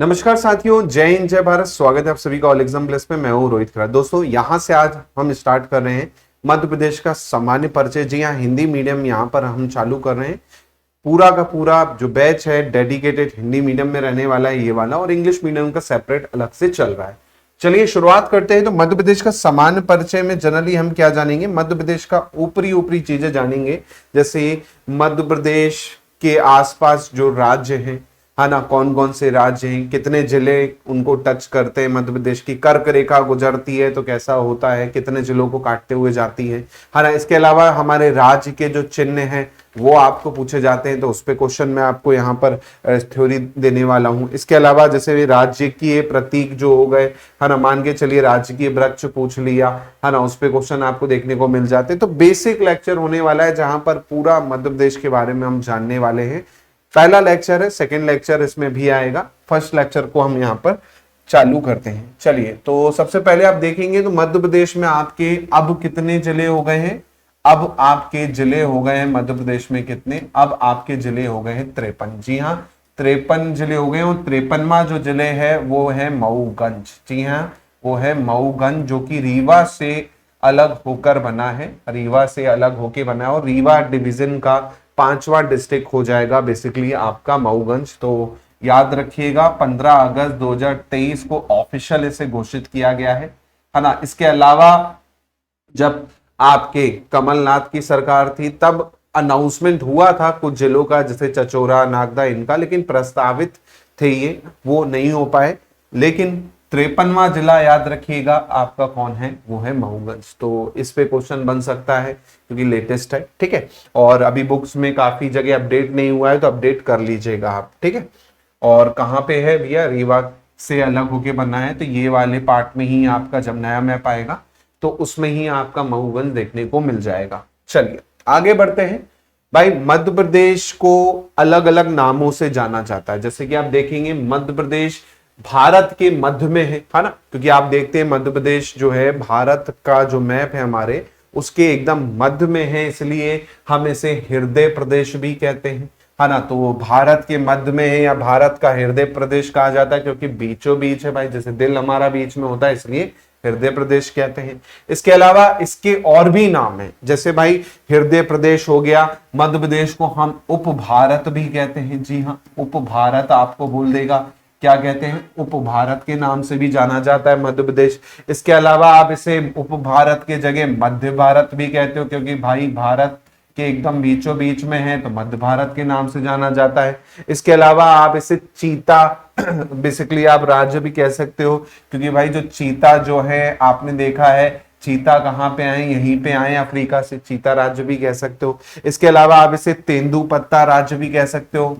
नमस्कार साथियों, जय हिंद जय भारत। स्वागत है आप सभी का ऑल एग्जाम प्लस में। मैं हूं रोहित खरा। दोस्तों यहां से आज हम स्टार्ट कर रहे हैं मध्य प्रदेश का सामान्य परिचय। जी हाँ, हिंदी मीडियम यहां पर हम चालू कर रहे हैं। पूरा का पूरा जो बैच है डेडिकेटेड हिंदी मीडियम में रहने वाला है ये वाला, और इंग्लिश मीडियम का सेपरेट अलग से चल रहा है। चलिए शुरुआत करते हैं। तो मध्य प्रदेश का सामान्य परिचय में जनरली हम क्या जानेंगे, मध्य प्रदेश का ऊपरी ऊपरी चीजें जानेंगे, जैसे मध्य प्रदेश के आसपास जो राज्य हैं, है ना, कौन कौन से राज्य हैं, कितने जिले उनको टच करते हैं, मध्य प्रदेश की कर्क रेखा गुजरती है तो कैसा होता है, कितने जिलों को काटते हुए जाती है ना। इसके अलावा हमारे राज्य के जो चिन्ह हैं वो आपको पूछे जाते हैं, तो उस पे क्वेश्चन मैं आपको यहाँ पर थ्योरी देने वाला हूँ। इसके अलावा जैसे राज्य की प्रतीक जो हो गए, है ना, मान के चलिए राज्य की वृक्ष पूछ लिया, है ना, उस पे क्वेश्चन आपको देखने को मिल जाते हैं। तो बेसिक लेक्चर होने वाला है जहां पर पूरा मध्य प्रदेश के बारे में हम जानने वाले हैं। पहला लेक्चर है, सेकंड लेक्चर इसमें भी आएगा। फर्स्ट लेक्चर को हम यहाँ पर चालू करते हैं। चलिए, तो सबसे पहले आप देखेंगे तो मध्य प्रदेश में आपके अब कितने जिले हो गए हैं। अब आपके जिले हो गए हैं मध्य प्रदेश में कितने, अब आपके जिले हो गए हैं 53। जी हाँ, 53 जिले हो गए। और 53वां जो जिले है वो है मऊगंज। जी हाँ, वो है मऊगंज, जो कि रीवा से अलग होकर बना है, रीवा से अलग होके बना है। और रीवा डिवीजन का 5वां डिस्ट्रिक्ट हो जाएगा बेसिकली आपका मऊगंज। तो याद रखिएगा 15 अगस्त 2023 को ऑफिशियल इसे घोषित किया गया है ना। इसके अलावा जब आपके कमलनाथ की सरकार थी तब अनाउंसमेंट हुआ था कुछ जिलों का, जैसे चचोरा, नागदा, इनका, लेकिन प्रस्तावित थे ये, वो नहीं हो पाए। लेकिन 53वां जिला याद रखिएगा आपका कौन है, वो है मऊगंज। तो इस पे क्वेश्चन बन सकता है क्योंकि लेटेस्ट है, ठीक है। और अभी बुक्स में काफी जगह अपडेट नहीं हुआ है तो अपडेट कर लीजिएगा आप, ठीक है। और कहाँ पे है भैया, रीवा से अलग होके बना है, तो ये वाले पार्ट में ही आपका जब नया मैप आएगा तो उसमें ही आपका मऊगंज देखने को मिल जाएगा। चलिए आगे बढ़ते हैं। भाई मध्य प्रदेश को अलग अलग नामों से जाना जाता है। जैसे कि आप देखेंगे मध्य प्रदेश भारत के मध्य में है ना, क्योंकि आप देखते हैं मध्य प्रदेश जो है भारत का जो मैप है हमारे उसके एकदम मध्य में है, इसलिए हम इसे हृदय प्रदेश भी कहते हैं, है ना। तो वो भारत के मध्य में है या भारत का हृदय प्रदेश कहा जाता है, क्योंकि बीचों बीच है भाई, जैसे दिल हमारा बीच में होता है इसलिए हृदय प्रदेश कहते हैं। इसके अलावा इसके और भी नाम है, जैसे भाई हृदय प्रदेश हो गया, मध्य प्रदेश को हम उप भारत भी कहते हैं। जी हाँ, उप भारत आपको बोल देगा, क्या कहते हैं, उप भारत के नाम से भी जाना जाता है मध्य प्रदेश। इसके अलावा आप इसे उप भारत के जगह मध्य भारत भी कहते हो, क्योंकि भाई भारत के एकदम बीचों बीच में है तो मध्य भारत के नाम से जाना जाता है। इसके अलावा आप इसे चीता बेसिकली आप राज्य भी कह सकते हो, क्योंकि भाई जो चीता जो है आपने देखा है, चीता कहाँ पे आए, यहीं पे आए अफ्रीका से, चीता राज्य भी कह सकते हो। इसके अलावा आप इसे तेंदुपत्ता राज्य भी कह सकते हो,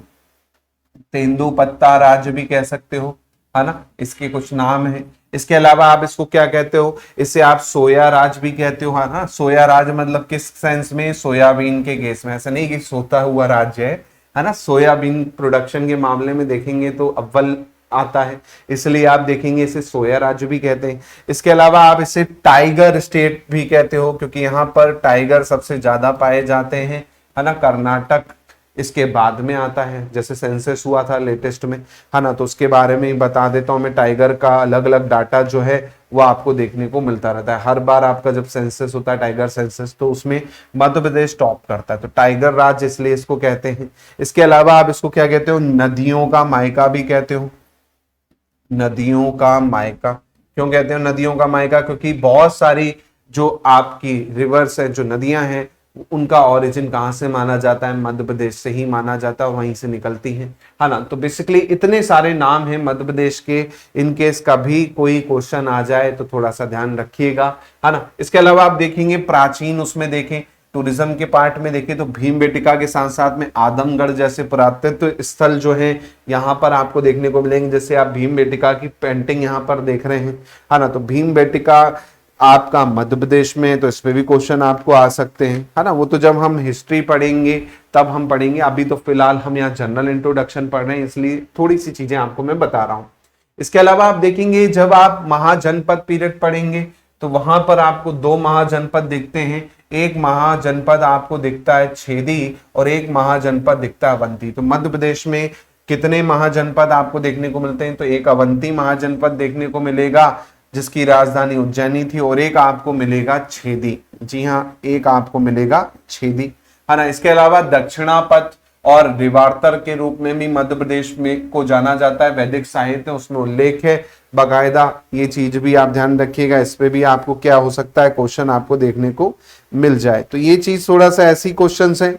तेंदुपत्ता राज्य भी कह सकते हो, है ना, इसके कुछ नाम है। इसके अलावा आप इसको क्या कहते हो, इसे आप सोया राज भी कहते हो, है ना। सोया राज मतलब किस सेंस में, सोयाबीन के केस में, ऐसा नहीं कि सोता हुआ राज्य है ना। सोयाबीन प्रोडक्शन के मामले में देखेंगे तो अव्वल आता है, इसलिए आप देखेंगे इसे सोया राज्य भी कहते हैं। इसके अलावा आप इसे टाइगर स्टेट भी कहते हो, क्योंकि यहाँ पर टाइगर सबसे ज्यादा पाए जाते हैं, है ना। कर्नाटक इसके बाद में आता है, जैसे सेंसस हुआ था लेटेस्ट में, है ना, तो उसके बारे में बता देता हूं मैं। टाइगर का अलग अलग डाटा जो है वो आपको देखने को मिलता रहता है। हर बार आपका जब सेंसस होता है टाइगर सेंसस, तो उसमें मध्य प्रदेश टॉप करता है, तो टाइगर राज्य इसलिए इसको कहते हैं। इसके अलावा आप इसको क्या कहते हो, नदियों का मायका भी कहते हो। नदियों का मायका क्यों कहते हो, नदियों का मायका, क्योंकि बहुत सारी जो आपकी रिवर्स है, जो नदियां हैं, उनका ओरिजिन कहाँ से माना जाता है, मध्य प्रदेश से ही माना जाता है, वहीं से निकलती है ना। तो बेसिकली इतने सारे नाम हैं मध्य प्रदेश के, इन केस कभी कोई क्वेश्चन आ जाए तो थोड़ा सा ध्यान रखिएगा, है ना। इसके अलावा आप देखेंगे प्राचीन, उसमें देखें टूरिज्म के पार्ट में देखें तो भीमबेटका के साथ साथ में आदमगढ़ जैसे पुरातत्व स्थल जो है यहाँ पर आपको देखने को मिलेंगे। जैसे आप भीमबेटका की पेंटिंग यहाँ पर देख रहे हैं, है ना, तो भीमबेटका आपका मध्य प्रदेश में, तो इसमें भी क्वेश्चन आपको आ सकते हैं, है ना। वो तो जब हम हिस्ट्री पढ़ेंगे तब हम पढ़ेंगे, अभी तो फिलहाल हम यहाँ जनरल इंट्रोडक्शन पढ़ रहे हैं, इसलिए थोड़ी सी चीजें आपको मैं बता रहा हूँ। इसके अलावा आप देखेंगे जब आप महाजनपद पीरियड पढ़ेंगे तो वहां पर आपको दो महाजनपद दिखते हैं। एक महाजनपद आपको दिखता है छेदी और एक महाजनपद दिखता है अवंती। तो मध्य प्रदेश में कितने महाजनपद आपको देखने को मिलते हैं? तो एक अवंती महाजनपद देखने को मिलेगा जिसकी राजधानी उज्जैनी थी, और एक आपको मिलेगा छेदी। जी हाँ, एक आपको मिलेगा छेदी, है ना। इसके अलावा दक्षिणापथ और रिवार्तर के रूप में भी मध्य प्रदेश में को जाना जाता है। वैदिक साहित्य उसमें उल्लेख है बकायदा, ये चीज भी आप ध्यान रखिएगा। इस पे भी आपको क्या हो सकता है, क्वेश्चन आपको देखने को मिल जाए। तो ये चीज थोड़ा सा ऐसी क्वेश्चंस है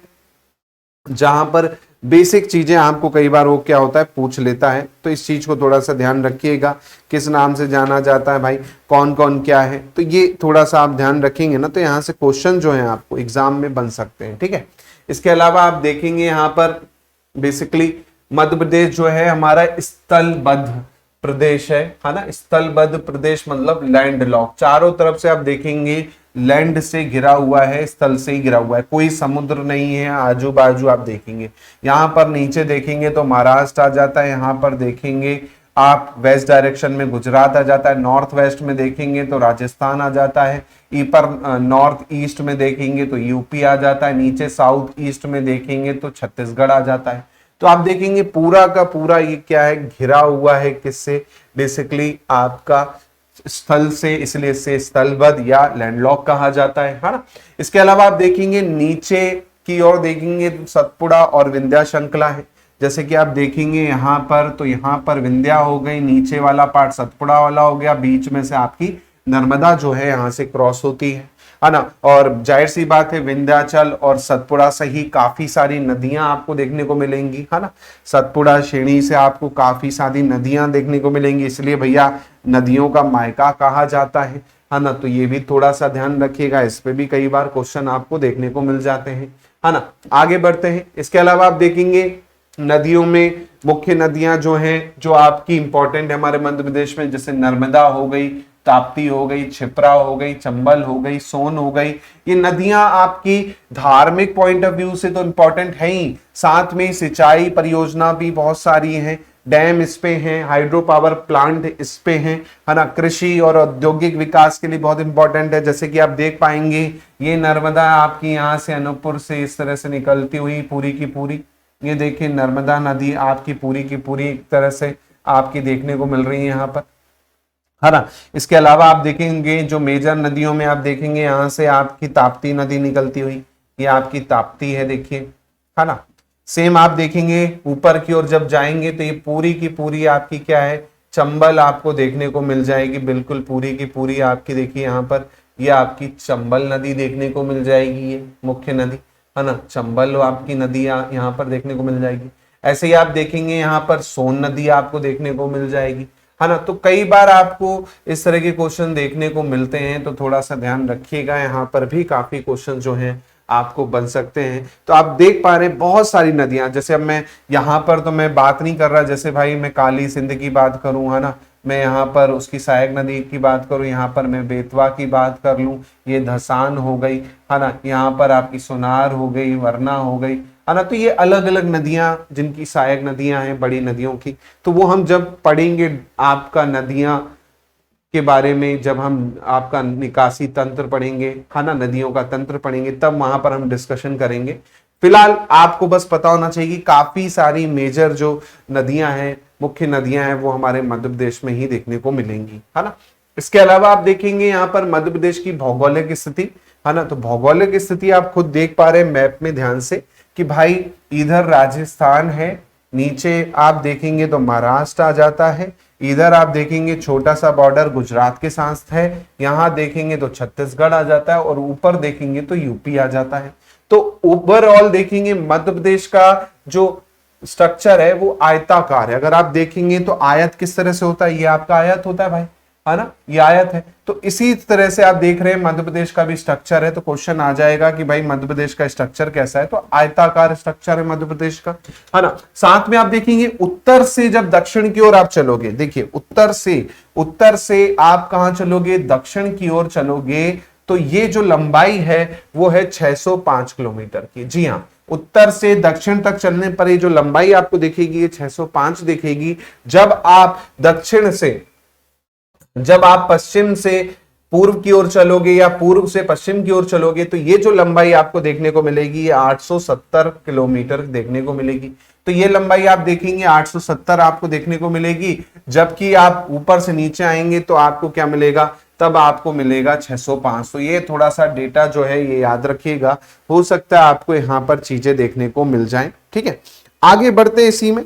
जहां पर बेसिक चीजें आपको कई बार वो क्या होता है पूछ लेता है, तो इस चीज को थोड़ा सा ध्यान रखिएगा। किस नाम से जाना जाता है भाई, कौन कौन क्या है, तो ये थोड़ा सा आप ध्यान रखेंगे ना, तो यहाँ से क्वेश्चन जो है आपको एग्जाम में बन सकते हैं, ठीक है। इसके अलावा आप देखेंगे यहाँ पर बेसिकली मध्य प्रदेश जो है हमारा स्थलबद्ध प्रदेश है ना। स्थलबद्ध प्रदेश मतलब लैंड लॉक, चारों तरफ से आप देखेंगे लैंड से घिरा हुआ है, स्थल से ही घिरा हुआ है, कोई समुद्र नहीं है आजू बाजू। आप देखेंगे यहाँ पर नीचे देखेंगे तो महाराष्ट्र आ जाता है, यहाँ पर देखेंगे आप वेस्ट डायरेक्शन में गुजरात आ जाता है, नॉर्थ वेस्ट में देखेंगे तो राजस्थान आ जाता है, ऊपर नॉर्थ ईस्ट में देखेंगे तो यूपी आ जाता है, नीचे साउथ ईस्ट में देखेंगे तो छत्तीसगढ़ आ जाता है। तो आप देखेंगे पूरा का पूरा ये क्या है, घिरा हुआ है किससे, बेसिकली आपका स्थल से, इसलिए इसे स्थलबद्ध या लैंडलॉक कहा जाता है ना। इसके अलावा आप देखेंगे नीचे की ओर देखेंगे तो सतपुड़ा और विंध्या श्रृंखला है। जैसे कि आप देखेंगे यहाँ पर, तो यहाँ पर विंध्या हो गई, नीचे वाला पार्ट सतपुड़ा वाला हो गया, बीच में से आपकी नर्मदा जो है यहाँ से क्रॉस होती है ना। और जाहिर सी बात है विंध्याचल और सतपुड़ा से ही काफी सारी नदियां आपको देखने को मिलेंगी, है ना। सतपुड़ा श्रेणी से आपको काफी सारी नदियां देखने को मिलेंगी, इसलिए भैया नदियों का मायका कहा जाता है ना। तो ये भी थोड़ा सा ध्यान रखिएगा, इस पे भी कई बार क्वेश्चन आपको देखने को मिल जाते हैं, है ना। आगे बढ़ते हैं। इसके अलावा आप देखेंगे नदियों में मुख्य नदियां जो हैं जो आपकी इंपॉर्टेंट है हमारे मध्य प्रदेश में, जैसे नर्मदा हो गई, ताप्ती हो गई, क्षिप्रा हो गई, चंबल हो गई, सोन हो गई। ये नदियां आपकी धार्मिक पॉइंट ऑफ व्यू से तो इंपॉर्टेंट है ही, साथ में सिंचाई परियोजना भी बहुत सारी हैं, डैम इस पे हैं, हाइड्रो पावर प्लांट इस पे हैं, है ना। कृषि और औद्योगिक विकास के लिए बहुत इंपॉर्टेंट है। जैसे कि आप देख पाएंगे ये नर्मदा आपकी यहाँ से अनूपपुर से इस तरह से निकलती हुई पूरी की पूरी, ये देखिए नर्मदा नदी आपकी पूरी की पूरी एक तरह से आपकी देखने को मिल रही है यहाँ पर, है ना। इसके अलावा आप देखेंगे जो मेजर नदियों में आप देखेंगे यहाँ से आपकी ताप्ती नदी निकलती हुई, ये आपकी ताप्ती है देखिए, है ना। सेम आप देखेंगे ऊपर की ओर जब जाएंगे तो ये पूरी की पूरी आपकी क्या है, चंबल आपको देखने को मिल जाएगी, बिल्कुल पूरी की पूरी आपकी देखिए यहाँ पर ये आपकी चंबल नदी देखने को मिल जाएगी, ये मुख्य नदी, है ना। चंबल आपकी नदी यहाँ पर देखने को मिल जाएगी। ऐसे ही आप देखेंगे यहाँ पर सोन नदी आपको देखने को मिल जाएगी, है ना। तो कई बार आपको इस तरह के क्वेश्चन देखने को मिलते हैं, तो थोड़ा सा ध्यान रखिएगा, यहाँ पर भी काफी क्वेश्चन जो हैं आपको बन सकते हैं। तो आप देख पा रहे हैं बहुत सारी नदियां, जैसे अब मैं यहाँ पर तो मैं बात नहीं कर रहा, जैसे भाई मैं काली सिंध की बात करूं, है ना, मैं यहाँ पर उसकी सहायक नदी की बात करूं, यहाँ पर मैं बेतवा की बात कर लूं, ये धसान हो गई, है ना, यहाँ पर आपकी सोनार हो गई, वरना हो गई, है ना। तो ये अलग अलग नदियां जिनकी सहायक नदियां हैं बड़ी नदियों की, तो वो हम जब पढ़ेंगे आपका नदियां के बारे में, जब हम आपका निकासी तंत्र पढ़ेंगे, है ना, नदियों का तंत्र पढ़ेंगे, तब वहां पर हम डिस्कशन करेंगे। फिलहाल आपको बस पता होना चाहिए कि काफी सारी मेजर जो नदियां हैं, मुख्य नदियां हैं, वो हमारे मध्य प्रदेश में ही देखने को मिलेंगी, है ना। इसके अलावा आप देखेंगे यहाँ पर मध्य प्रदेश की भौगोलिक स्थिति, है ना। तो भौगोलिक स्थिति आप खुद देख पा रहे हैं मैप में ध्यान से कि भाई इधर राजस्थान है, नीचे आप देखेंगे तो महाराष्ट्र आ जाता है, इधर आप देखेंगे छोटा सा बॉर्डर गुजरात के साथ है, यहाँ देखेंगे तो छत्तीसगढ़ आ जाता है, और ऊपर देखेंगे तो यूपी आ जाता है। तो ओवरऑल देखेंगे मध्य प्रदेश का जो स्ट्रक्चर है वो आयताकार है। अगर आप देखेंगे तो आयत किस तरह से होता है, ये आपका आयत होता है भाई, है ना, ये आयत है। तो इसी तरह से आप देख रहे हैं मध्य प्रदेश का भी स्ट्रक्चर है। तो क्वेश्चन आ जाएगा कि भाई मध्य प्रदेश का स्ट्रक्चर कैसा है, तो आयताकार स्ट्रक्चर है मध्य प्रदेश का, है ना। साथ में आप देखेंगे उत्तर से जब दक्षिण की ओर आप चलोगे, देखिए उत्तर से आप कहां चलोगे, दक्षिण की ओर चलोगे, तो ये जो लंबाई है वो है 605 किलोमीटर की। जी हाँ, उत्तर से दक्षिण तक चलने पर ये जो लंबाई आपको दिखेगी ये 605 दिखेगी। जब आप पश्चिम से पूर्व की ओर चलोगे या पूर्व से पश्चिम की ओर चलोगे तो ये जो लंबाई आपको देखने को मिलेगी ये 870 किलोमीटर देखने को मिलेगी। तो ये लंबाई आप देखेंगे 870 आपको देखने को मिलेगी, जबकि आप ऊपर से नीचे आएंगे तो आपको क्या मिलेगा, तब आपको मिलेगा 605। तो ये थोड़ा सा डेटा जो है ये याद रखिएगा, हो सकता है आपको यहाँ पर चीजें देखने को मिल जाएं। ठीक है, आगे बढ़ते हैं इसी में।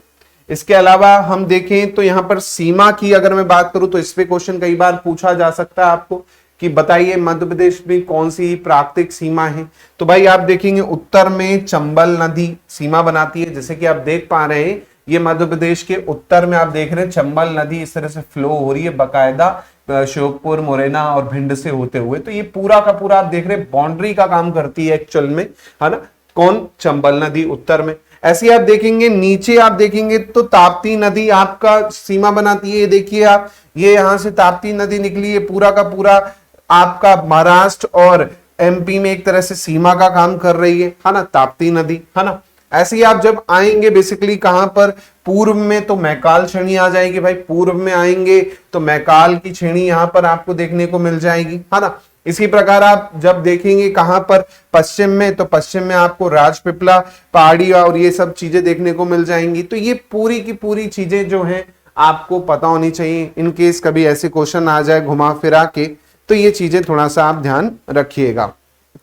इसके अलावा हम देखें तो यहाँ पर सीमा की अगर मैं बात करूं तो इस पे क्वेश्चन कई बार पूछा जा सकता है आपको कि बताइए मध्य प्रदेश में कौन सी प्राकृतिक सीमा है। तो भाई आप देखेंगे उत्तर में चंबल नदी सीमा बनाती है, जैसे कि आप देख पा रहे हैं ये मध्य प्रदेश के उत्तर में आप देख रहे हैं चंबल नदी इस तरह से फ्लो हो रही है बकायदा श्योपुर, मुरैना और भिंड से होते हुए। तो ये पूरा का पूरा आप देख रहे हैं बाउंड्री का काम करती है एक्चुअल में, है ना, कौन, चंबल नदी उत्तर में। ऐसे आप देखेंगे नीचे आप देखेंगे तो ताप्ती नदी आपका सीमा बनाती है। देखिए आप, ये यहां से ताप्ती नदी निकली है, पूरा का पूरा आपका महाराष्ट्र और एमपी में एक तरह से सीमा का काम कर रही है ना, ताप्ती नदी, है ना। ऐसे ही आप जब आएंगे बेसिकली कहां पर, पूर्व में, तो मैकाल श्रेणी आ जाएगी भाई। पूर्व में आएंगे तो मैकाल की श्रेणी यहां पर आपको देखने को मिल जाएगी, है ना। इसी प्रकार आप जब देखेंगे कहां पर, पश्चिम में, तो पश्चिम में आपको राजपीपला पहाड़ी और ये सब चीजें देखने को मिल जाएंगी। तो ये पूरी की पूरी चीजें जो हैं आपको पता होनी चाहिए, इन केस कभी ऐसे क्वेश्चन आ जाए घुमा फिरा के, तो ये चीजें थोड़ा सा आप ध्यान रखिएगा।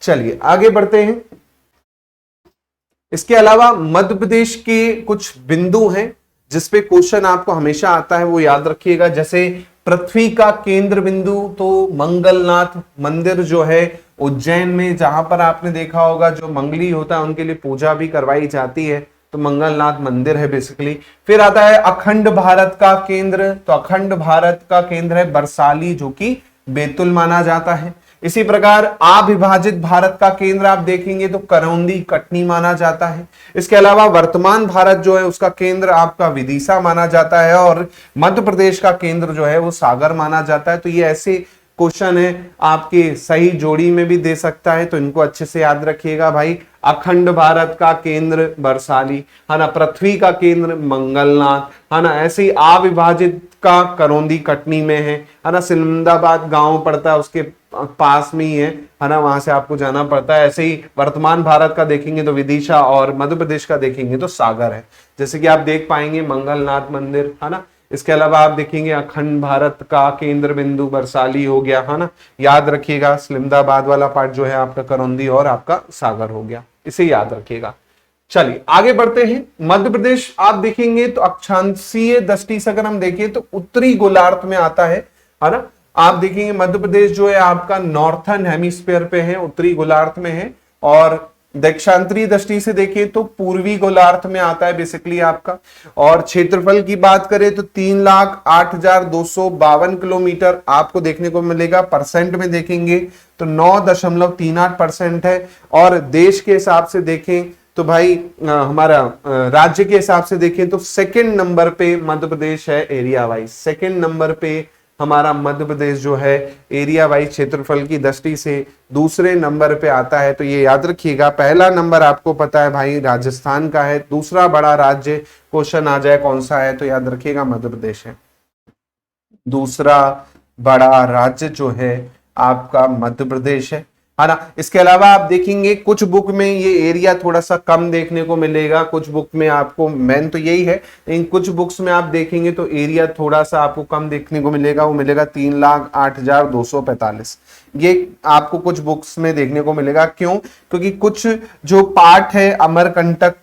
चलिए आगे बढ़ते हैं। इसके अलावा मध्य प्रदेश के कुछ बिंदु हैं जिसपे क्वेश्चन आपको हमेशा आता है, वो याद रखिएगा। जैसे पृथ्वी का केंद्र बिंदु, तो मंगलनाथ मंदिर जो है उज्जैन में, जहां पर आपने देखा होगा जो मंगली होता है उनके लिए पूजा भी करवाई जाती है, तो मंगलनाथ मंदिर है बेसिकली। फिर आता है अखंड भारत का केंद्र, तो अखंड भारत का केंद्र है बरसाली जो कि बैतूल माना जाता है। इसी प्रकार अविभाजित भारत का केंद्र आप देखेंगे तो करौंदी कटनी माना जाता है। इसके अलावा वर्तमान भारत जो है उसका केंद्र आपका विदिशा माना जाता है, और मध्य प्रदेश का केंद्र जो है वो सागर माना जाता है। तो ये ऐसे क्वेश्चन है आपके सही जोड़ी में भी दे सकता है, तो इनको अच्छे से याद रखिएगा भाई। अखंड भारत का केंद्र बरसाली, है ना, पृथ्वी का केंद्र मंगलनाथ, है ना, ऐसे ही अविभाजित का करौंदी कटनी में है ना, सिलंदाबाद गांव पड़ता है उसके पास में ही है ना, वहां से आपको जाना पड़ता है। ऐसे ही वर्तमान भारत का देखेंगे तो विदिशा, और मध्य प्रदेश का देखेंगे तो सागर है, जैसे कि आप देख पाएंगे मंगलनाथ मंदिर, है ना। इसके अलावा आप देखेंगे अखंड भारत का केंद्र बिंदु बरसाली हो गया, है ना, याद रखिएगा। सिलंदाबाद वाला पार्ट जो है आपका करौंदी और आपका सागर हो गया, इसे याद रखिएगा। चलिए आगे बढ़ते हैं। मध्य प्रदेश आप देखेंगे तो अक्षांशीय दृष्टि से अगर हम देखें तो उत्तरी गोलार्ध में आता है ना। आप देखेंगे मध्य प्रदेश जो है आपका नॉर्थर्न हेमिस्फीयर पे है, उत्तरी गोलार्ध में है, और दक्षिणांतरी दृष्टि से देखें तो पूर्वी गोलार्ध में आता है बेसिकली आपका। और क्षेत्रफल की बात करें तो 3,08,252 किलोमीटर आपको देखने को मिलेगा। परसेंट में देखेंगे तो 9.38% है। और देश के हिसाब से देखें तो भाई हमारा राज्य के हिसाब से देखें तो सेकंड नंबर पे मध्य प्रदेश है एरिया वाइज। सेकंड नंबर पे हमारा मध्य प्रदेश जो है एरिया वाइज क्षेत्रफल की दृष्टि से दूसरे नंबर पे आता है। तो ये याद रखिएगा, पहला नंबर आपको पता है भाई राजस्थान का है, दूसरा बड़ा राज्य क्वेश्चन आ जाए कौन सा है तो याद रखिएगा मध्य प्रदेश है। दूसरा बड़ा राज्य जो है आपका मध्य प्रदेश है ना। इसके अलावा आप देखेंगे कुछ बुक में ये एरिया थोड़ा सा कम देखने को मिलेगा, कुछ बुक में आपको, मेन तो यही है, लेकिन कुछ बुक्स में आप देखेंगे तो एरिया थोड़ा सा आपको कम देखने को मिलेगा। वो मिलेगा 3,08,245। ये आपको कुछ बुक्स में देखने को मिलेगा। क्यों? क्योंकि कुछ जो पार्ट है अमरकंटक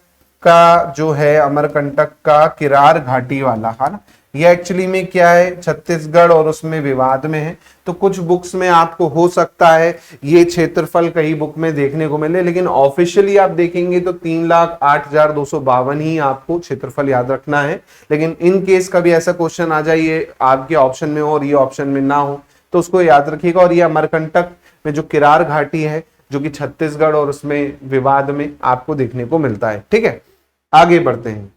का जो है, अमरकंटक का किरार घाटी वाला, है ना, ये एक्चुअली में क्या है छत्तीसगढ़ और उसमें विवाद में है। तो कुछ बुक्स में आपको हो सकता है ये क्षेत्रफल कई बुक में देखने को मिले, लेकिन ऑफिशियली आप देखेंगे तो 3,08,252 ही आपको क्षेत्रफल याद रखना है। लेकिन इन केस कभी ऐसा क्वेश्चन आ जाए आपके ऑप्शन में हो और ये ऑप्शन में ना हो तो उसको याद रखिएगा। और ये अमरकंटक में जो किरार घाटी है जो कि छत्तीसगढ़ और उसमें विवाद में आपको देखने को मिलता है। ठीक है, आगे बढ़ते हैं,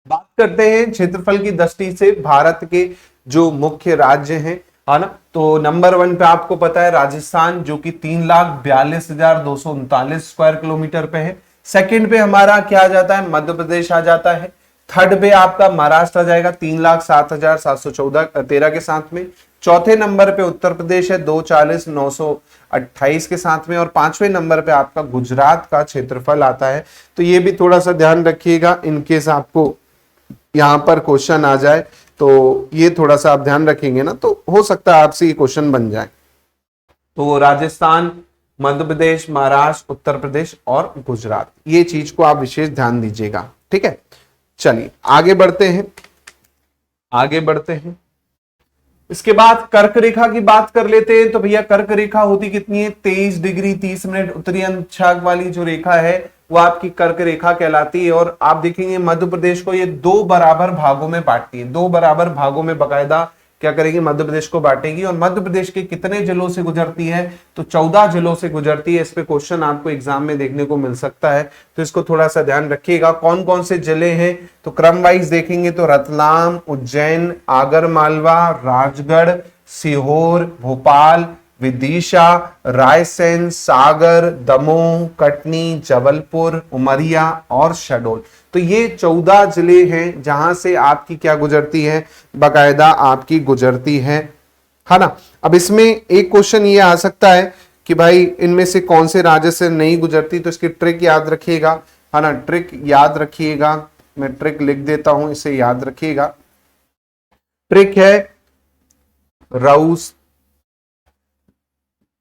बात करते हैं क्षेत्रफल की दृष्टि से भारत के जो मुख्य राज्य हैं, है ना। तो नंबर 1 पे आपको पता है राजस्थान जो कि 3,42,239 स्क्वायर किलोमीटर पे है। सेकंड पे हमारा क्या आ जाता है, मध्य प्रदेश आ जाता है थर्ड पे आपका महाराष्ट्र आ जाएगा 3,07,714 के साथ में। चौथे नंबर पे उत्तर प्रदेश है 240,928 के साथ में। और पांचवें नंबर पे आपका गुजरात का क्षेत्रफल आता है। तो ये भी थोड़ा सा ध्यान रखिएगा, इनकेस आपको यहां पर क्वेश्चन आ जाए तो ये थोड़ा सा आप ध्यान रखेंगे ना, तो हो सकता है आपसे ये क्वेश्चन बन जाए। तो राजस्थान, मध्य प्रदेश, महाराष्ट्र, उत्तर प्रदेश और गुजरात, ये चीज को आप विशेष ध्यान दीजिएगा। ठीक है, चलिए आगे बढ़ते हैं, आगे बढ़ते हैं। इसके बाद कर्क रेखा की बात कर लेते हैं। तो भैया कर्क रेखा होती कितनी है? 23 डिग्री 30 मिनट उत्तरी अंशांक वाली जो रेखा है वो आपकी कर्क रेखा कहलाती है। और आप देखेंगे मध्य प्रदेश को ये दो बराबर भागों में बांटती है, दो बराबर भागों में बकायदा क्या करेगी, मध्य प्रदेश को बांटेगी। और मध्य प्रदेश के कितने जिलों से गुजरती है? तो 14 जिलों से गुजरती है। इस पे क्वेश्चन आपको एग्जाम में देखने को मिल सकता है, तो इसको थोड़ा सा ध्यान रखिएगा। कौन कौन से जिले हैं? तो क्रम वाइज देखेंगे तो रतलाम, उज्जैन, आगर मालवा, राजगढ़, सीहोर, भोपाल, विदिशा, रायसेन, सागर, दमोह, कटनी, जबलपुर, उमरिया और शहडोल। तो ये 14 जिले हैं जहां से आपकी क्या गुजरती है, बाकायदा आपकी गुजरती है ना। अब इसमें एक क्वेश्चन ये आ सकता है कि भाई इनमें से कौन से राज्य से नहीं गुजरती, तो इसकी ट्रिक याद रखिएगा, है ना। ट्रिक याद रखिएगा, मैं ट्रिक लिख देता हूं, इसे याद रखिएगा। ट्रिक है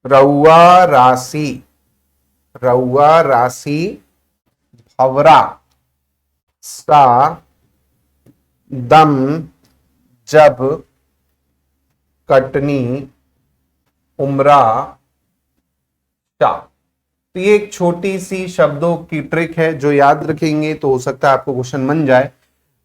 रउआ राशि, रउआ राशि, भवरा सा, दम जब, कटनी, उमरा, शा। तो ये एक छोटी सी शब्दों की ट्रिक है, जो याद रखेंगे तो हो सकता है आपको क्वेश्चन बन जाए।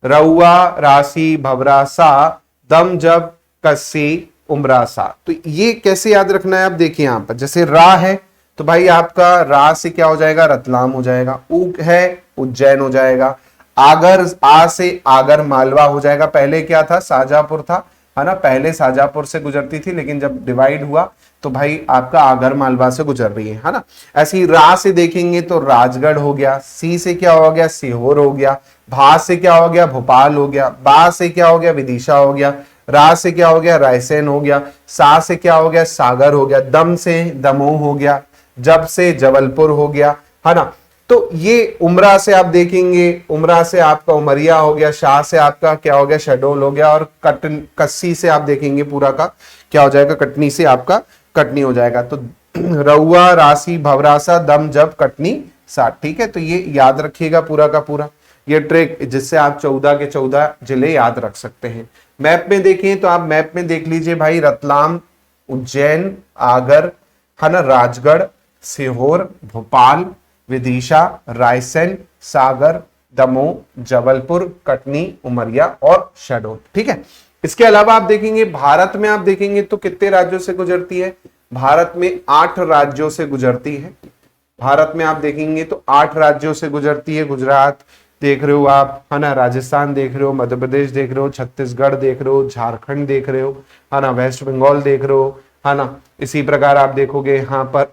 रउआ राशि, भवरा सा, दम जब, कस्सी, उमरा सा। तो ये कैसे याद रखना है? आप देखिए यहां पर जैसे रा है तो भाई आपका रा से क्या हो जाएगा, रतलाम हो जाएगा। उ है उज्जैन हो जाएगा। आगर, आ से आगर मालवा हो जाएगा। पहले क्या था, शाहजहांपुर था, है ना। पहले शाहजहांपुर से गुजरती थी, लेकिन जब डिवाइड हुआ तो भाई आपका आगर मालवा से गुजर रही है ना। ऐसे ही रा से देखेंगे तो राजगढ़ हो गया। सी से क्या हो गया, सीहोर हो गया। भा से क्या हो गया, भोपाल हो गया। बा से क्या हो गया, विदिशा हो गया। रा से क्या हो गया, रायसेन हो गया। सा से क्या हो गया, सागर हो गया। दम से दमोह हो गया। जब से जबलपुर हो गया, है ना। तो ये उमरा से आप देखेंगे, उमरा से आपका उमरिया हो गया। शाह से आपका क्या हो गया, शहडोल हो गया। और कस्सी से आप देखेंगे पूरा का क्या हो जाएगा, कटनी से आपका कटनी हो जाएगा। तो रउआ राशि, भवरासा, दम जब, कटनी, सा। ठीक है, तो ये याद रखिएगा पूरा का पूरा, ये ट्रिक, जिससे आप 14 के 14 जिले याद रख सकते हैं। मैप में देखें तो आप मैप में देख लीजिए भाई, रतलाम, उज्जैन, आगर, है ना, राजगढ़, सीहोर, भोपाल, विदिशा, रायसेन, सागर, दमोह, जबलपुर, कटनी, उमरिया और शहडोल। ठीक है, इसके अलावा आप देखेंगे भारत में, आप देखेंगे तो कितने राज्यों से गुजरती है? भारत में 8 राज्यों से गुजरती है। भारत में आप देखेंगे तो 8 राज्यों से गुजरती है। गुजरात देख रहे हो आप, है ना, राजस्थान देख रहे हो, मध्य प्रदेश देख रहे हो, छत्तीसगढ़ देख रहे हो, झारखंड देख रहे हो, है ना, वेस्ट बंगाल देख रहे हो, है ना। इसी प्रकार आप देखोगे यहाँ पर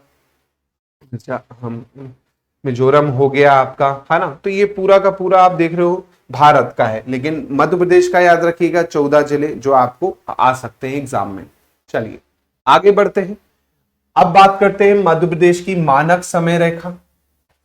हम मिजोरम हो गया आपका, है ना। तो ये पूरा का पूरा आप देख रहे हो भारत का है, लेकिन मध्य प्रदेश का याद रखिएगा 14 जिले जो आपको आ सकते हैं एग्जाम में। चलिए आगे बढ़ते हैं। अब बात करते हैं मध्य प्रदेश की मानक समय रेखा,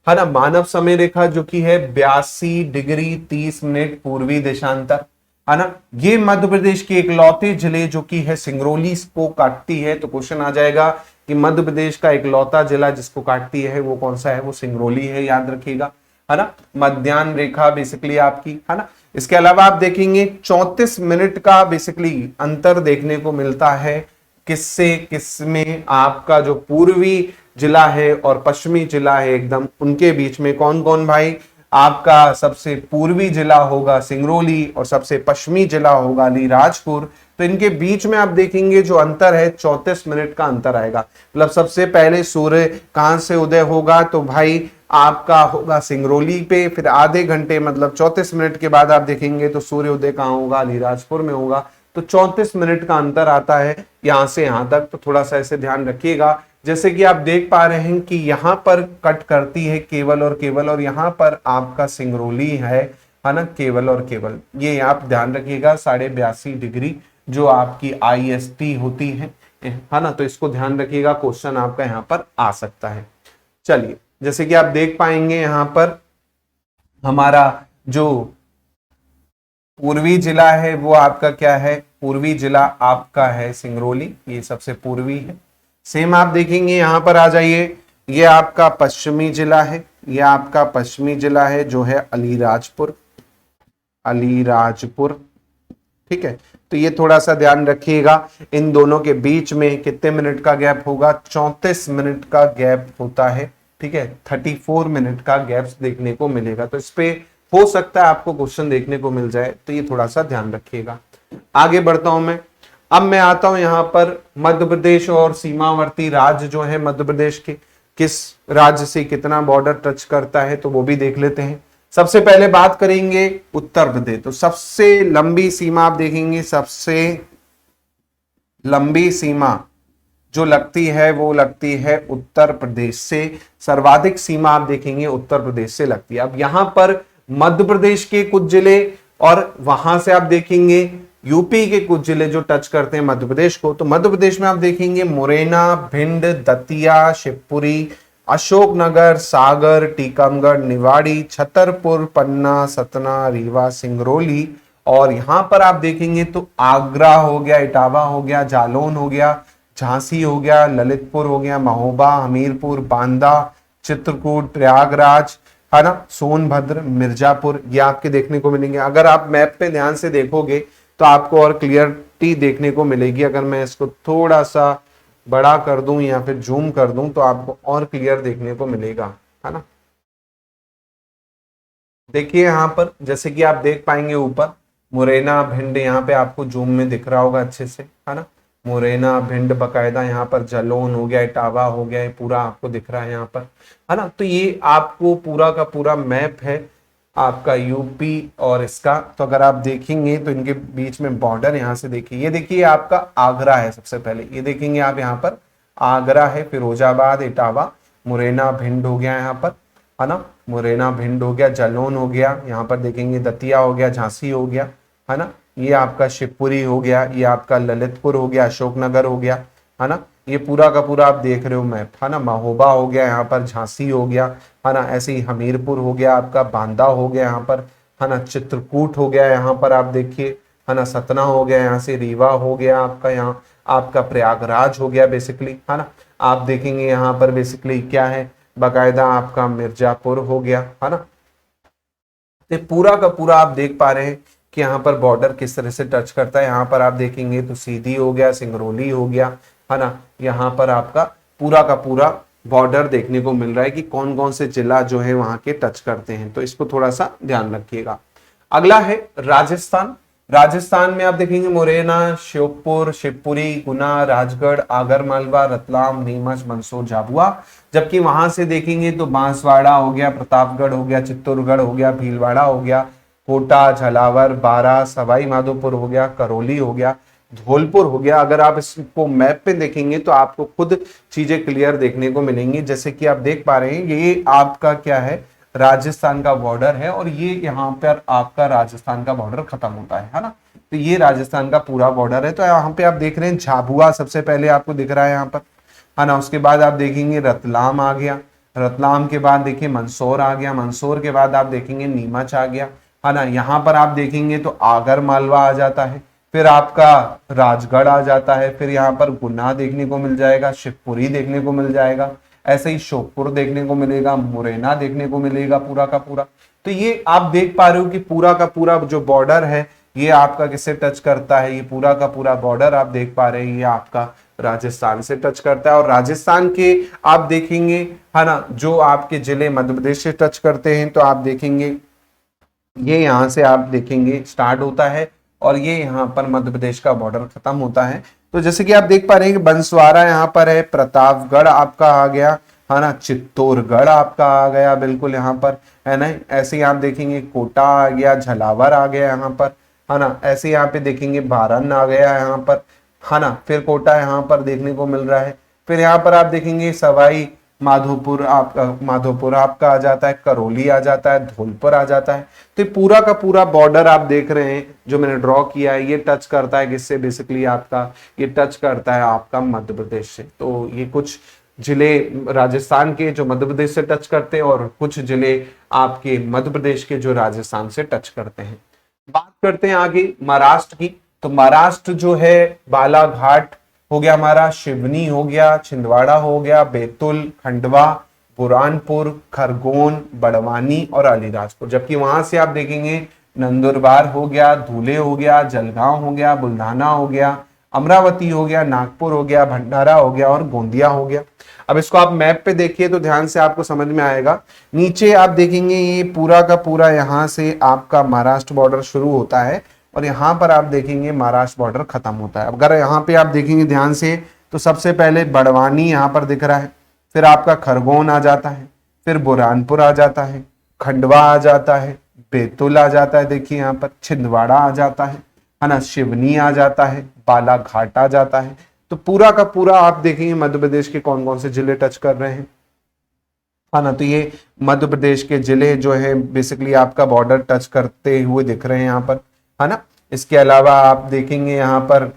है ना। मानव समय रेखा जो कि है 82 डिग्री 30 मिनट पूर्वी देशांतर, है ना। ये मध्य प्रदेश के इकलौते जिले जो कि है सिंगरौली को काटती है। तो क्वेश्चन आ जाएगा कि मध्य प्रदेश का इकलौता जिला जिसको काटती है वो कौन सा है, वो सिंगरौली है, याद रखिएगा, है ना। मध्याह्न रेखा बेसिकली आपकी, है ना। इसके अलावा आप देखेंगे 34 मिनट का बेसिकली अंतर देखने को मिलता है किससे किसमें, आपका जो पूर्वी जिला है और पश्चिमी जिला है एकदम उनके बीच में। कौन कौन भाई? आपका सबसे पूर्वी जिला होगा सिंगरौली और सबसे पश्चिमी जिला होगा अलीराजपुर। तो इनके बीच में आप देखेंगे जो अंतर है 34 मिनट का अंतर आएगा। मतलब सबसे पहले सूर्य कहां से उदय होगा, तो भाई आपका होगा सिंगरौली पे। फिर आधे घंटे मतलब 34 मिनट के बाद आप देखेंगे तो सूर्य उदय कहां होगा, अलीराजपुर में होगा। तो 34 मिनट का अंतर आता है यहां से यहां तक। तो थोड़ा सा ऐसे ध्यान रखिएगा। जैसे कि आप देख पा रहे हैं कि यहां पर कट करती है केवल और केवल, और यहां पर आपका सिंगरौली है है ना, केवल और केवल। ये आप ध्यान रखिएगा 82.5 डिग्री जो आपकी IST होती है ना, तो इसको ध्यान रखिएगा, क्वेश्चन आपका यहाँ पर आ सकता है। चलिए, जैसे कि आप देख पाएंगे यहाँ पर हमारा जो पूर्वी जिला है वो आपका क्या है, पूर्वी जिला आपका है सिंगरौली, ये सबसे पूर्वी है। सेम आप देखेंगे यहाँ पर आ जाइए, ये आपका पश्चिमी जिला है, ये आपका पश्चिमी जिला है जो है अलीराजपुर, अलीराजपुर, ठीक है। तो ये थोड़ा सा ध्यान रखिएगा, इन दोनों के बीच में कितने मिनट का गैप होगा, 34 मिनट का गैप होता है, ठीक है। 34 मिनट का गैप देखने को मिलेगा, तो इस पे हो सकता है आपको क्वेश्चन देखने को मिल जाए, तो ये थोड़ा सा ध्यान रखिएगा। आगे बढ़ता हूं मैं, अब मैं आता हूं यहां पर मध्य प्रदेश और सीमावर्ती राज्य जो है मध्य प्रदेश के, किस राज्य से कितना बॉर्डर टच करता है, तो वो भी देख लेते हैं। सबसे पहले बात करेंगे उत्तर प्रदेश, तो सबसे लंबी सीमा आप देखेंगे, सबसे लंबी सीमा जो लगती है वो लगती है उत्तर प्रदेश से, सर्वाधिक सीमा आप देखेंगे उत्तर प्रदेश से लगती है। अब यहां पर मध्य प्रदेश के कुछ जिले और वहां से आप देखेंगे यूपी के कुछ जिले जो टच करते हैं मध्य प्रदेश को, तो मध्य प्रदेश में आप देखेंगे मुरैना, भिंड, दतिया, शिवपुरी, अशोकनगर, सागर, टीकमगढ़, निवाड़ी, छतरपुर, पन्ना, सतना, रीवा, सिंगरौली, और यहां पर आप देखेंगे तो आगरा हो गया, इटावा हो गया, जालौन हो गया, झांसी हो गया, ललितपुर हो गया, महोबा, हमीरपुर, बांदा, चित्रकूट, प्रयागराज, है ना, सोनभद्र, मिर्जापुर, ये आपके देखने को मिलेंगे। अगर आप मैप पे ध्यान से देखोगे तो आपको और क्लियरिटी देखने को मिलेगी। अगर मैं इसको थोड़ा सा बड़ा कर दूं या फिर जूम कर दूं तो आपको और क्लियर देखने को मिलेगा, है ना। देखिए यहाँ पर जैसे कि आप देख पाएंगे ऊपर मुरैना, भिंड, यहाँ पे आपको जूम में दिख रहा होगा अच्छे से, है ना, मुरैना, भिंड, बकायदा यहाँ पर जालौन हो गया, इटावा हो गया, ये पूरा आपको दिख रहा है यहाँ पर, है ना। तो ये आपको पूरा का पूरा मैप है आपका यूपी और इसका। तो अगर आप देखेंगे तो इनके बीच में बॉर्डर यहाँ से देखिए, ये देखिए आपका आगरा है, सबसे पहले ये देखेंगे आप यहाँ पर आगरा है, फिरोजाबाद, इटावा, मुरैना, भिंड हो गया यहाँ पर, है ना, मुरैना, भिंड हो गया, जालौन हो गया, यहाँ पर देखेंगे दतिया हो गया, झांसी हो गया, है ना, ये आपका शिवपुरी हो गया, ये आपका ललितपुर हो गया, अशोकनगर हो गया, है ना, ये पूरा का पूरा आप देख रहे हो मैप, है ना, महोबा हो गया, यहाँ पर झांसी हो गया, है ना, ऐसे ही हमीरपुर हो गया आपका, बांदा हो गया यहाँ पर, है ना, चित्रकूट हो गया यहाँ पर आप देखिए, है ना, सतना हो गया, यहाँ से रीवा हो गया आपका, यहाँ आपका प्रयागराज हो गया बेसिकली, है ना, आप देखेंगे यहाँ पर बेसिकली क्या है, बकायदा आपका मिर्जापुर हो गया, है ना। तो पूरा का पूरा आप देख पा रहे हैं कि यहाँ पर बॉर्डर किस तरह से टच करता है। यहाँ पर आप देखेंगे तो सीधी हो गया, सिंगरौली हो गया, है ना, यहाँ पर आपका पूरा का पूरा बॉर्डर देखने को मिल रहा है कि कौन कौन से जिला जो है वहां के टच करते हैं, तो इसको थोड़ा सा ध्यान रखिएगा। अगला है राजस्थान। राजस्थान में आप देखेंगे मुरैना, श्योपुर, शिवपुरी, गुना, राजगढ़, आगरमालवा, रतलाम, नीमच, मंदसौर, झाबुआ, जबकि वहां से देखेंगे तो बांसवाड़ा हो गया, प्रतापगढ़ हो गया, चित्तौड़गढ़ हो गया, भीलवाड़ा हो गया, कोटा, झालावाड़, बारां, सवाई माधोपुर हो गया, करौली हो गया, धौलपुर हो गया। अगर आप इसको मैप पे देखेंगे तो आपको खुद चीजें क्लियर देखने को मिलेंगी। जैसे कि आप देख पा रहे हैं ये आपका क्या है, राजस्थान का बॉर्डर है, और ये यहाँ पर आपका राजस्थान का बॉर्डर खत्म होता है ना। तो ये राजस्थान का पूरा बॉर्डर है। तो यहाँ पे आप देख रहे हैं झाबुआ सबसे पहले आपको दिख रहा है यहाँ पर, है ना। उसके बाद आप देखेंगे रतलाम आ गया, रतलाम के बाद देखिए मंदसौर आ गया, मंदसौर के बाद आप देखेंगे नीमच आ गया, है ना। यहाँ पर आप देखेंगे तो आगर मालवा आ जाता है, फिर आपका राजगढ़ आ जाता है, फिर यहाँ पर गुना देखने को मिल जाएगा, शिवपुरी देखने को मिल जाएगा, ऐसे ही श्योपुर देखने को मिलेगा, मुरैना देखने को मिलेगा पूरा का पूरा। तो ये आप देख पा रहे हो कि पूरा का पूरा जो बॉर्डर है ये आपका किससे टच करता है, ये पूरा का पूरा बॉर्डर आप देख पा रहे हैं ये आपका राजस्थान से टच करता है। और राजस्थान के आप देखेंगे, है ना, जो आपके जिले मध्य प्रदेश से टच करते हैं, तो आप देखेंगे ये यहाँ से आप देखेंगे स्टार्ट होता है और ये यहाँ पर मध्य प्रदेश का बॉर्डर खत्म होता है। तो जैसे कि आप देख पा रहे हैं कि बंसवाड़ा यहाँ पर है, प्रतापगढ़ आपका आ गया, है ना, चित्तौड़गढ़ आपका आ गया बिल्कुल यहाँ पर, है ना। ऐसे ही आप देखेंगे कोटा आ गया, झालावाड़ आ गया यहाँ पर, है ना। ऐसे यहाँ पे देखेंगे बारन आ गया यहाँ पर, है ना, फिर कोटा यहाँ पर देखने को मिल रहा है। फिर यहाँ पर आप देखेंगे सवाई माधोपुर आपका आ जाता है, करौली आ जाता है, धौलपुर आ जाता है। तो ये पूरा का पूरा बॉर्डर आप देख रहे हैं जो मैंने ड्रॉ किया है, ये टच करता है किससे, बेसिकली आपका ये टच करता है आपका मध्य प्रदेश से। तो ये कुछ जिले राजस्थान के जो मध्य प्रदेश से टच करते हैं और कुछ जिले आपके मध्य प्रदेश के जो राजस्थान से टच करते हैं। बात करते हैं आगे महाराष्ट्र की। तो महाराष्ट्र जो है बालाघाट हो गया हमारा, शिवनी हो गया, छिंदवाड़ा हो गया, बैतूल, खंडवा, बुरहानपुर, खरगोन, बड़वानी और अलीराजपुर। जबकि वहां से आप देखेंगे नंदुरबार हो गया, धुले हो गया, जलगांव हो गया, बुल्ढाना हो गया, अमरावती हो गया, नागपुर हो गया, भंडारा हो गया और गोंदिया हो गया। अब इसको आप मैप पे देखिए तो ध्यान से आपको समझ में आएगा। नीचे आप देखेंगे ये पूरा का पूरा यहाँ से आपका महाराष्ट्र बॉर्डर शुरू होता है और यहाँ पर आप देखेंगे महाराष्ट्र बॉर्डर खत्म होता है। अगर यहाँ पे आप देखेंगे ध्यान से तो सबसे पहले बड़वानी यहाँ पर दिख रहा है, फिर आपका खरगोन आ जाता है, फिर बुरहानपुर आ जाता है, खंडवा आ जाता है, बैतूल आ जाता है, देखिए यहाँ पर छिंदवाड़ा आ जाता है ना, शिवनी आ जाता है, बालाघाट आ जाता है। तो पूरा का पूरा आप देखेंगे मध्य प्रदेश के कौन कौन से जिले टच कर रहे हैं, है ना। तो ये मध्य प्रदेश के जिले जो है बेसिकली आपका बॉर्डर टच करते हुए दिख रहे हैं यहाँ पर, है ना। इसके अलावा आप देखेंगे यहाँ पर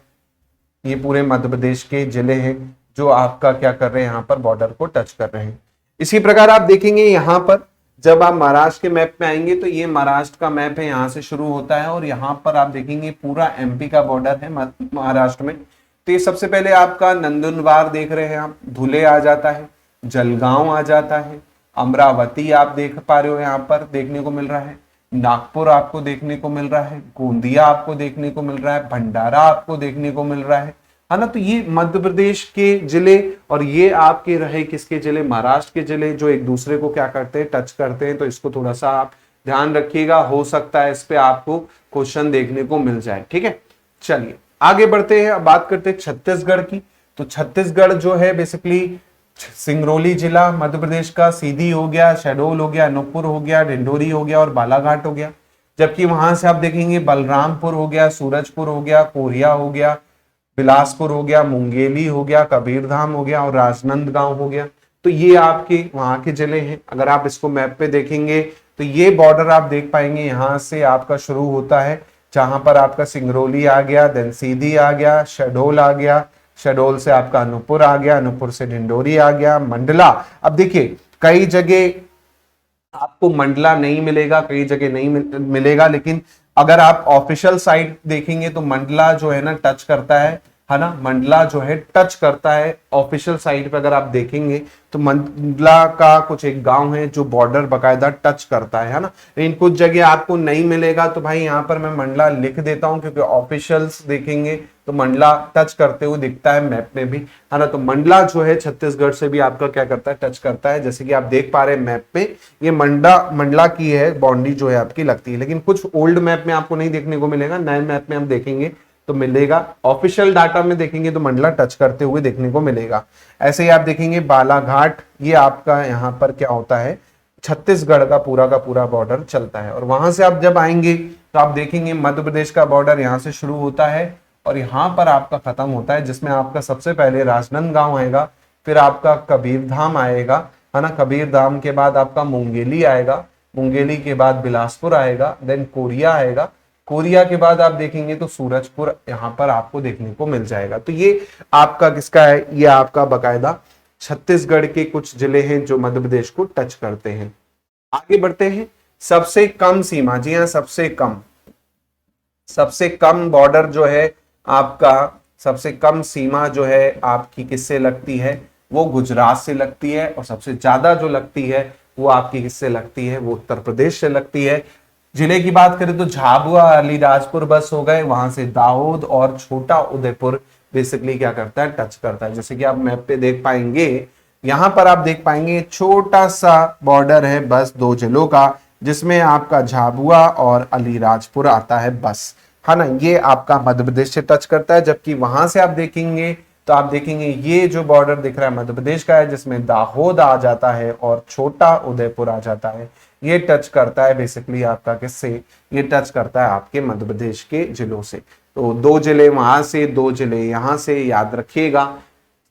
ये पूरे मध्य प्रदेश के जिले हैं जो आपका क्या कर रहे हैं, यहाँ पर बॉर्डर को टच कर रहे हैं। इसी प्रकार आप देखेंगे यहाँ पर जब आप महाराष्ट्र के मैप में आएंगे तो ये महाराष्ट्र का मैप है, यहाँ से शुरू होता है और यहाँ पर आप देखेंगे पूरा एमपी का बॉर्डर है महाराष्ट्र में। तो ये सबसे पहले आपका नंदुरबार देख रहे हैं आप, धुले आ जाता है, जलगांव आ जाता है, अमरावती आप देख पा रहे हो यहाँ पर देखने को मिल रहा है, नागपुर आपको देखने को मिल रहा है, गोंदिया आपको देखने को मिल रहा है, भंडारा आपको देखने को मिल रहा है ना। तो ये मध्य प्रदेश के जिले और ये आपके रहे किसके जिले, महाराष्ट्र के जिले जो एक दूसरे को क्या करते हैं, टच करते हैं। तो इसको थोड़ा सा आप ध्यान रखिएगा, हो सकता है इस पे आपको क्वेश्चन देखने को मिल जाए, ठीक है। चलिए आगे बढ़ते हैं, अब बात करते हैं छत्तीसगढ़ की। तो छत्तीसगढ़ जो है बेसिकली सिंगरौली जिला मध्य प्रदेश का, सीधी हो गया, शहडोल हो गया, अनूपपुर हो गया, डिंडोरी हो गया और बालाघाट हो गया। जबकि वहां से आप देखेंगे बलरामपुर हो गया, सूरजपुर हो गया, कोरिया हो गया, बिलासपुर हो गया, मुंगेली हो गया, कबीरधाम हो गया और राजनांदगांव हो गया। तो ये आपके वहां के जिले हैं। अगर आप इसको मैप पे देखेंगे तो ये बॉर्डर आप देख पाएंगे यहाँ से आपका शुरू होता है, जहां पर आपका सिंगरौली आ गया, देन सीधी आ गया, शहडोल आ गया, शहडोल से आपका अनूपपुर आ गया, अनूपपुर से डिंडोरी आ गया, मंडला। अब देखिए कई जगह आपको मंडला नहीं मिलेगा, कई जगह नहीं मिलेगा, लेकिन अगर आप ऑफिशियल साइट देखेंगे तो मंडला जो है ना टच करता है ना, मंडला जो है टच करता है ऑफिशियल साइट पे। अगर आप देखेंगे तो मंडला का कुछ एक गांव है जो बॉर्डर बकायदा टच करता है ना। लेकिन कुछ जगह आपको नहीं मिलेगा, तो भाई यहाँ पर मैं मंडला लिख देता हूँ क्योंकि ऑफिशियल्स देखेंगे तो मंडला टच करते हुए दिखता है मैप में भी, है ना। तो मंडला जो है छत्तीसगढ़ से भी आपका क्या करता है, टच करता है। जैसे कि आप देख पा रहे हैं मैप पे ये मंडला की है बाउंड्री जो है आपकी लगती है, लेकिन कुछ ओल्ड मैप में आपको नहीं देखने को मिलेगा, नए मैप में हम देखेंगे तो मिलेगा। ऑफिशियल डाटा में देखेंगे तो मंडला टच करते हुए देखने को मिलेगा। ऐसे ही आप देखेंगे बालाघाट, ये आपका यहाँ पर क्या होता है, छत्तीसगढ़ का पूरा बॉर्डर चलता है। और वहां से आप जब आएंगे तो आप देखेंगे मध्य प्रदेश का बॉर्डर यहाँ से शुरू होता है और यहाँ पर आपका खत्म होता है, जिसमें आपका सबसे पहले राजनांदगांव आएगा, फिर आपका कबीरधाम आएगा, है ना। कबीरधाम के बाद आपका मुंगेली आएगा, मुंगेली के बाद बिलासपुर आएगा, देन कोरिया आएगा, कोरिया के बाद आप देखेंगे तो सूरजपुर यहाँ पर आपको देखने को मिल जाएगा। तो ये आपका किसका है, ये आपका बकायदा छत्तीसगढ़ के कुछ जिले हैं जो मध्य प्रदेश को टच करते हैं। आगे बढ़ते हैं, सबसे कम सीमा, जी हाँ सबसे कम बॉर्डर जो है आपका, सबसे कम सीमा जो है आपकी किससे लगती है, वो गुजरात से लगती है। और सबसे ज्यादा जो लगती है वो आपकी किससे लगती है, वो उत्तर प्रदेश से लगती है। जिले की बात करें तो झाबुआ, अलीराजपुर बस हो गए, वहां से दाहोद और छोटा उदयपुर बेसिकली क्या करता है, टच करता है। जैसे कि आप मैप पे देख पाएंगे, यहां पर आप देख पाएंगे छोटा सा बॉर्डर है बस 2 जिलों का, जिसमें आपका झाबुआ और अलीराजपुर आता है बस, है ना। ये आपका मध्य प्रदेश से टच करता है। जबकि वहां से आप देखेंगे तो आप देखेंगे ये जो बॉर्डर दिख रहा है मध्य प्रदेश का है, जिसमें दाहोद आ जाता है और छोटा उदयपुर आ जाता है। ये टच करता है बेसिकली आपका किससे, ये टच करता है आपके मध्य प्रदेश के जिलों से। तो 2 जिले वहां से, 2 जिले यहां से, याद रखिएगा।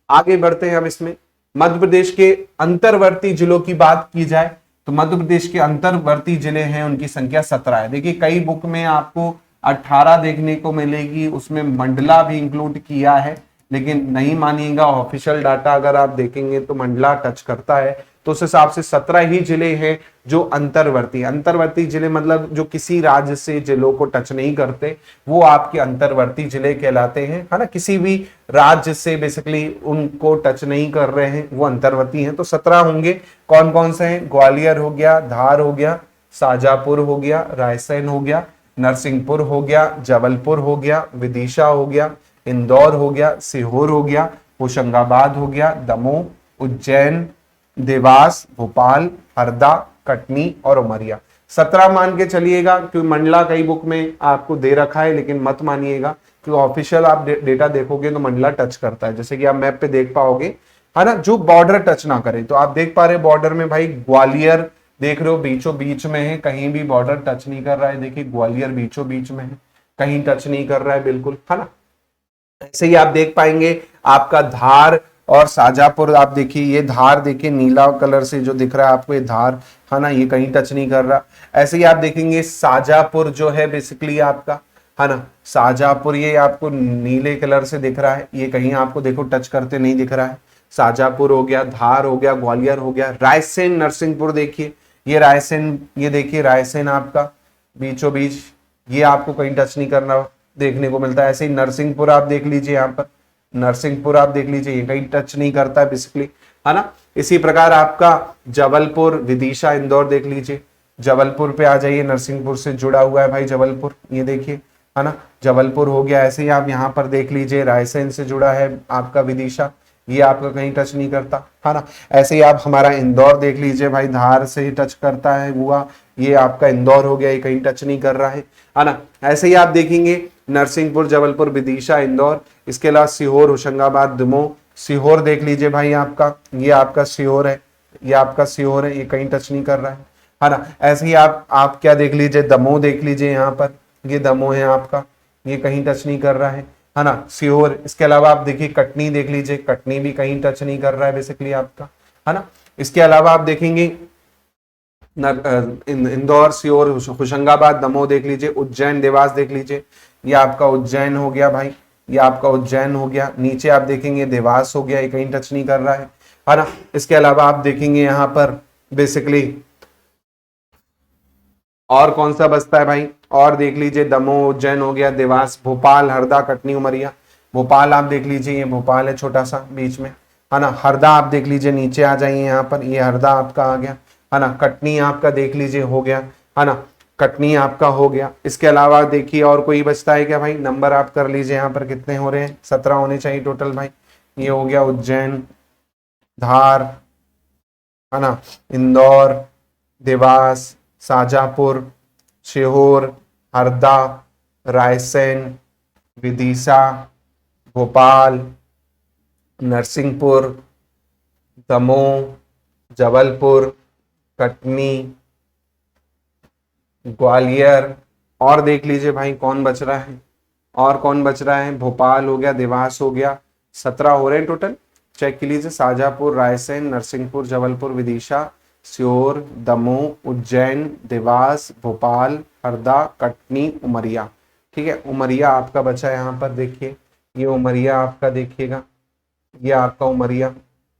आगे बढ़ते हैं हम इसमें, मध्य प्रदेश के अंतर्वर्ती जिलों की बात की जाए तो मध्य प्रदेश के अंतर्वर्ती जिले हैं, उनकी संख्या 17 है। देखिए कई बुक में आपको 18 देखने को मिलेगी, उसमें मंडला भी इंक्लूड किया है, लेकिन नहीं मानिएगा, ऑफिशियल डाटा अगर आप देखेंगे तो मंडला टच करता है। तो उस हिसाब से 17 ही जिले हैं जो अंतर्वर्ती जिले मतलब जो किसी राज्य से जिलों को टच नहीं करते, वो आपके अंतर्वर्ती जिले कहलाते हैं, है ना। किसी भी राज्य से बेसिकली उनको टच नहीं कर रहे हैं, वो अंतर्वर्ती हैं। तो 17 होंगे। कौन कौन से हैं? ग्वालियर हो गया, धार हो गया, शाजापुर हो गया, रायसेन हो गया, नरसिंहपुर हो गया, जबलपुर हो गया, विदिशा हो गया, इंदौर हो गया, सीहोर हो गया, होशंगाबाद हो गया, दमोह, उज्जैन, देवास, भोपाल, हरदा, कटनी और उमरिया। 17 मान के चलिएगा, क्योंकि मंडला कई बुक में आपको दे रखा है, लेकिन मत मानिएगा क्योंकि ऑफिशियल आप डेटा देखोगे तो मंडला टच करता है। जैसे कि आप मैप पे देख पाओगे, है ना, जो बॉर्डर टच ना करे। तो आप देख पा रहे बॉर्डर में भाई ग्वालियर देख रहे हो बीचों बीच में है, कहीं भी बॉर्डर टच नहीं कर रहा है। देखिए ग्वालियर बीचों बीच में है, कहीं टच नहीं कर रहा है बिल्कुल, है ना। ऐसे ही आप देख पाएंगे आपका धार और शाजापुर, आप देखिए ये धार देखिए नीला कलर से जो दिख रहा है आपको, ये धार, है ना, ये कहीं टच नहीं कर रहा। ऐसे ही आप देखेंगे शाजापुर जो है बेसिकली आपका, है ना, शाजापुर ये आपको नीले कलर से दिख रहा है, ये कहीं आपको देखो टच करते नहीं दिख रहा है। शाजापुर हो गया, धार हो गया, ग्वालियर हो गया। रायसेन, नरसिंहपुर देखिए, ये रायसेन, ये देखिए रायसेन आपका बीचों बीच, ये आपको कहीं टच नहीं करना देखने को मिलता है। ऐसे ही नरसिंहपुर आप देख लीजिए, यहाँ पर नरसिंहपुर आप देख लीजिए, ये कहीं टच नहीं करता है बेसिकली, है ना। इसी प्रकार आपका जबलपुर, विदिशा, इंदौर देख लीजिए, जबलपुर पे आ जाइए, नरसिंहपुर से जुड़ा हुआ है भाई जबलपुर, ये देखिए, है ना, जबलपुर हो गया। ऐसे ही आप यहाँ पर देख लीजिए रायसेन से जुड़ा है आपका विदिशा, ये आपका कहीं टच नहीं करता, है ना। ऐसे ही आप हमारा इंदौर देख लीजिए भाई, धार से ही टच करता है हुआ, ये आपका इंदौर हो गया, ये कहीं टच नहीं कर रहा है ना। ऐसे ही आप देखेंगे नरसिंहपुर, जबलपुर, विदिशा, इंदौर, इसके अलावा सीहोर, होशंगाबाद, दमोह। सीहोर देख लीजिए भाई आपका, ये आपका सीहोर है, ये आपका सीहोर है, ये कहीं टच नहीं कर रहा है ना। ऐसे ही आप क्या देख लीजिए, दमोह देख लीजिए, यहाँ पर ये दमोह है आपका, ये कहीं टच नहीं कर रहा है ना, सीहोर। इसके अलावा आप देखिए कटनी देख लीजिए, कटनी भी कहीं टच नहीं कर रहा है बेसिकली आपका, है ना। इसके अलावा आप देखेंगे इंदौर, सीहोर, होशंगाबाद, दमोह देख लीजिए, उज्जैन, देवास देख लीजिए, ये आपका उज्जैन हो गया भाई, ये आपका उज्जैन हो गया। नीचे आप देखेंगे देवास हो गया, ये कहीं टच नहीं कर रहा है ना। इसके अलावा आप देखेंगे यहाँ पर बेसिकली और कौन सा बचता है भाई, और देख लीजिए दमोह, उज्जैन हो गया, देवास, भोपाल, हरदा, कटनी, उमरिया। भोपाल आप देख लीजिए, ये भोपाल है छोटा सा बीच में, है ना। हरदा आप देख लीजिए, नीचे आ जाइए यहाँ पर, ये हरदा आपका आ गया, है ना। कटनी आपका देख लीजिए हो गया, है ना, कटनी आपका हो गया। इसके अलावा देखिए और कोई बचता है क्या भाई, नंबर आप कर लीजिए यहाँ पर कितने हो रहे हैं, 17 होने चाहिए टोटल भाई। ये हो गया उज्जैन, धार, है ना, इंदौर, देवास, शाजापुर, सीहोर, हरदा, रायसेन, विदिशा, भोपाल, नरसिंहपुर, दमोह, जबलपुर, कटनी, ग्वालियर। और देख लीजिए भाई कौन बच रहा है, और कौन बच रहा है, भोपाल हो गया, देवास हो गया, 17 हो रहे हैं टोटल। चेक कर लीजिए, शाजापुर, रायसेन, नरसिंहपुर, जबलपुर, विदिशा, सीहोर, दमोह, उज्जैन, देवास, भोपाल, हरदा, कटनी, उमरिया। ठीक है, उमरिया आपका बचा है यहाँ पर, देखिए ये उमरिया आपका देखिएगा, ये आपका उमरिया,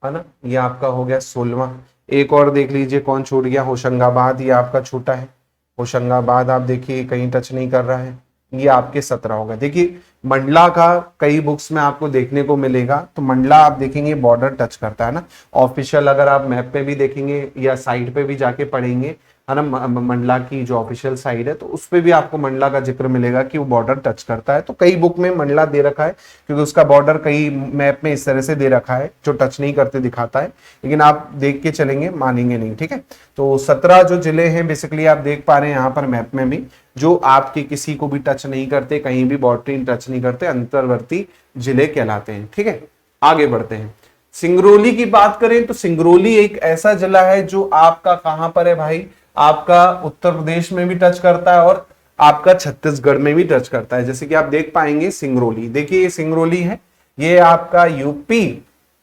है ना, ये आपका हो गया 16वां। एक और देख लीजिए कौन छूट गया, होशंगाबाद, ये आपका छूटा है, होशंगाबाद आप देखिए कहीं टच नहीं कर रहा है, ये आपके 17 होगा। देखिए मंडला का कई बुक्स में आपको देखने को मिलेगा, तो मंडला आप देखेंगे बॉर्डर टच करता है ना। ऑफिशियल अगर आप मैप पे भी देखेंगे या साइट पे भी जाके पढ़ेंगे, है ना, मंडला की जो ऑफिशियल साइट है, तो उस पे भी आपको मंडला का जिक्र मिलेगा कि वो बॉर्डर टच करता है। तो कई बुक में मंडला दे रखा है क्योंकि उसका बॉर्डर कई मैप में इस तरह से दे रखा है जो टच नहीं करते दिखाता है, लेकिन आप देख के चलेंगे मानेंगे नहीं। ठीक है, तो 17 जो जिले हैं बेसिकली आप देख पा रहे हैं यहाँ पर मैप में भी, जो आपके किसी को भी टच नहीं करते, कहीं भी बॉर्डर टच नहीं करते, अंतर्वर्ती जिले कहलाते हैं। ठीक है, आगे बढ़ते हैं। सिंगरौली की बात करें तो सिंगरौली एक ऐसा जिला है जो आपका कहां पर है भाई, आपका उत्तर प्रदेश में भी टच करता है और आपका छत्तीसगढ़ में भी टच करता है। जैसे कि आप देख पाएंगे सिंगरौली, देखिए ये सिंगरौली है, ये आपका यूपी,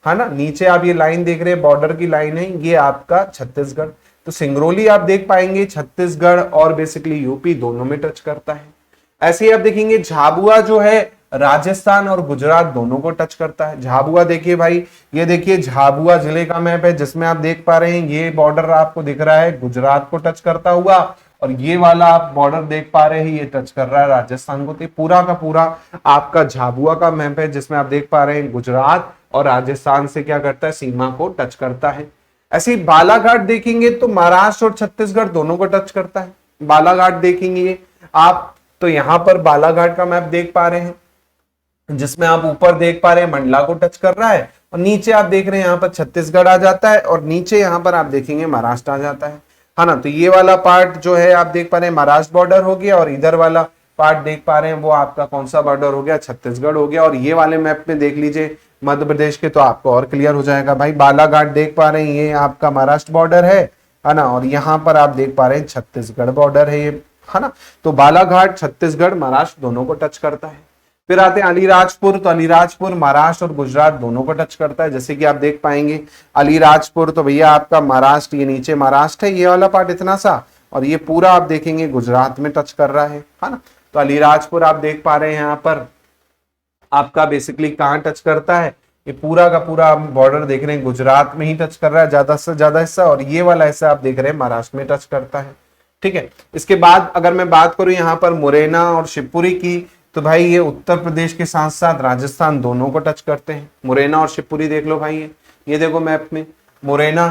है ना। नीचे आप ये लाइन देख रहे हैं, बॉर्डर की लाइन है, ये आपका छत्तीसगढ़। तो सिंगरौली आप देख पाएंगे छत्तीसगढ़ और बेसिकली यूपी दोनों में टच करता है। ऐसे ही आप देखेंगे झाबुआ जो है राजस्थान और गुजरात दोनों को टच करता है। झाबुआ देखिए भाई, ये देखिए झाबुआ जिले का मैप है, जिसमें आप देख पा रहे हैं ये बॉर्डर आपको दिख रहा है गुजरात को टच करता हुआ, और ये वाला आप बॉर्डर देख पा रहे हैं ये टच कर रहा है राजस्थान को। तो पूरा का पूरा आपका झाबुआ का मैप है, जिसमें आप देख पा रहे हैं गुजरात और राजस्थान से क्या करता है, सीमा को टच करता है। ऐसे ही बालाघाट देखेंगे तो महाराष्ट्र और छत्तीसगढ़ दोनों को टच करता है। बालाघाट देखेंगे आप तो यहां पर बालाघाट का मैप देख पा रहे हैं, जिसमें आप ऊपर देख पा रहे हैं मंडला को टच कर रहा है, और नीचे आप देख रहे हैं यहाँ पर छत्तीसगढ़ आ जाता है, और नीचे यहाँ पर आप देखेंगे महाराष्ट्र आ जाता है ना। तो ये वाला पार्ट जो है आप देख पा रहे हैं महाराष्ट्र बॉर्डर हो गया, और इधर वाला पार्ट देख पा रहे हैं वो आपका कौन सा बॉर्डर हो गया, छत्तीसगढ़ हो गया। और ये वाले मैप में देख लीजिए मध्य प्रदेश के, तो आपको और क्लियर हो जाएगा भाई। बालाघाट देख पा रहे हैं ये आपका महाराष्ट्र बॉर्डर है ना, और यहाँ पर आप देख पा रहे हैं छत्तीसगढ़ बॉर्डर है ये, है ना। तो बालाघाट छत्तीसगढ़ महाराष्ट्र दोनों को टच करता है। फिर आते हैं अलीराजपुर, तो अलीराजपुर महाराष्ट्र और गुजरात दोनों को टच करता है। जैसे कि आप देख पाएंगे अलीराजपुर तो भैया आपका महाराष्ट्र, ये नीचे महाराष्ट्र है ये वाला पार्ट इतना सा, और ये पूरा आप देखेंगे गुजरात में टच कर रहा है ना। तो अलीराजपुर आप देख पा रहे हैं यहाँ पर आपका बेसिकली कहाँ टच करता है, ये पूरा का पूरा आप बॉर्डर देख रहे हैं गुजरात में ही टच कर रहा है ज्यादा से ज्यादा हिस्सा, और ये वाला हिस्सा आप देख रहे हैं महाराष्ट्र में टच करता है। ठीक है, इसके बाद अगर मैं बात करूं यहाँ पर मुरैना और शिवपुरी की, तो भाई ये उत्तर प्रदेश के साथ साथ राजस्थान दोनों को टच करते हैं। मुरैना और शिवपुरी देख लो भाई, ये देखो मैप में मुरैना,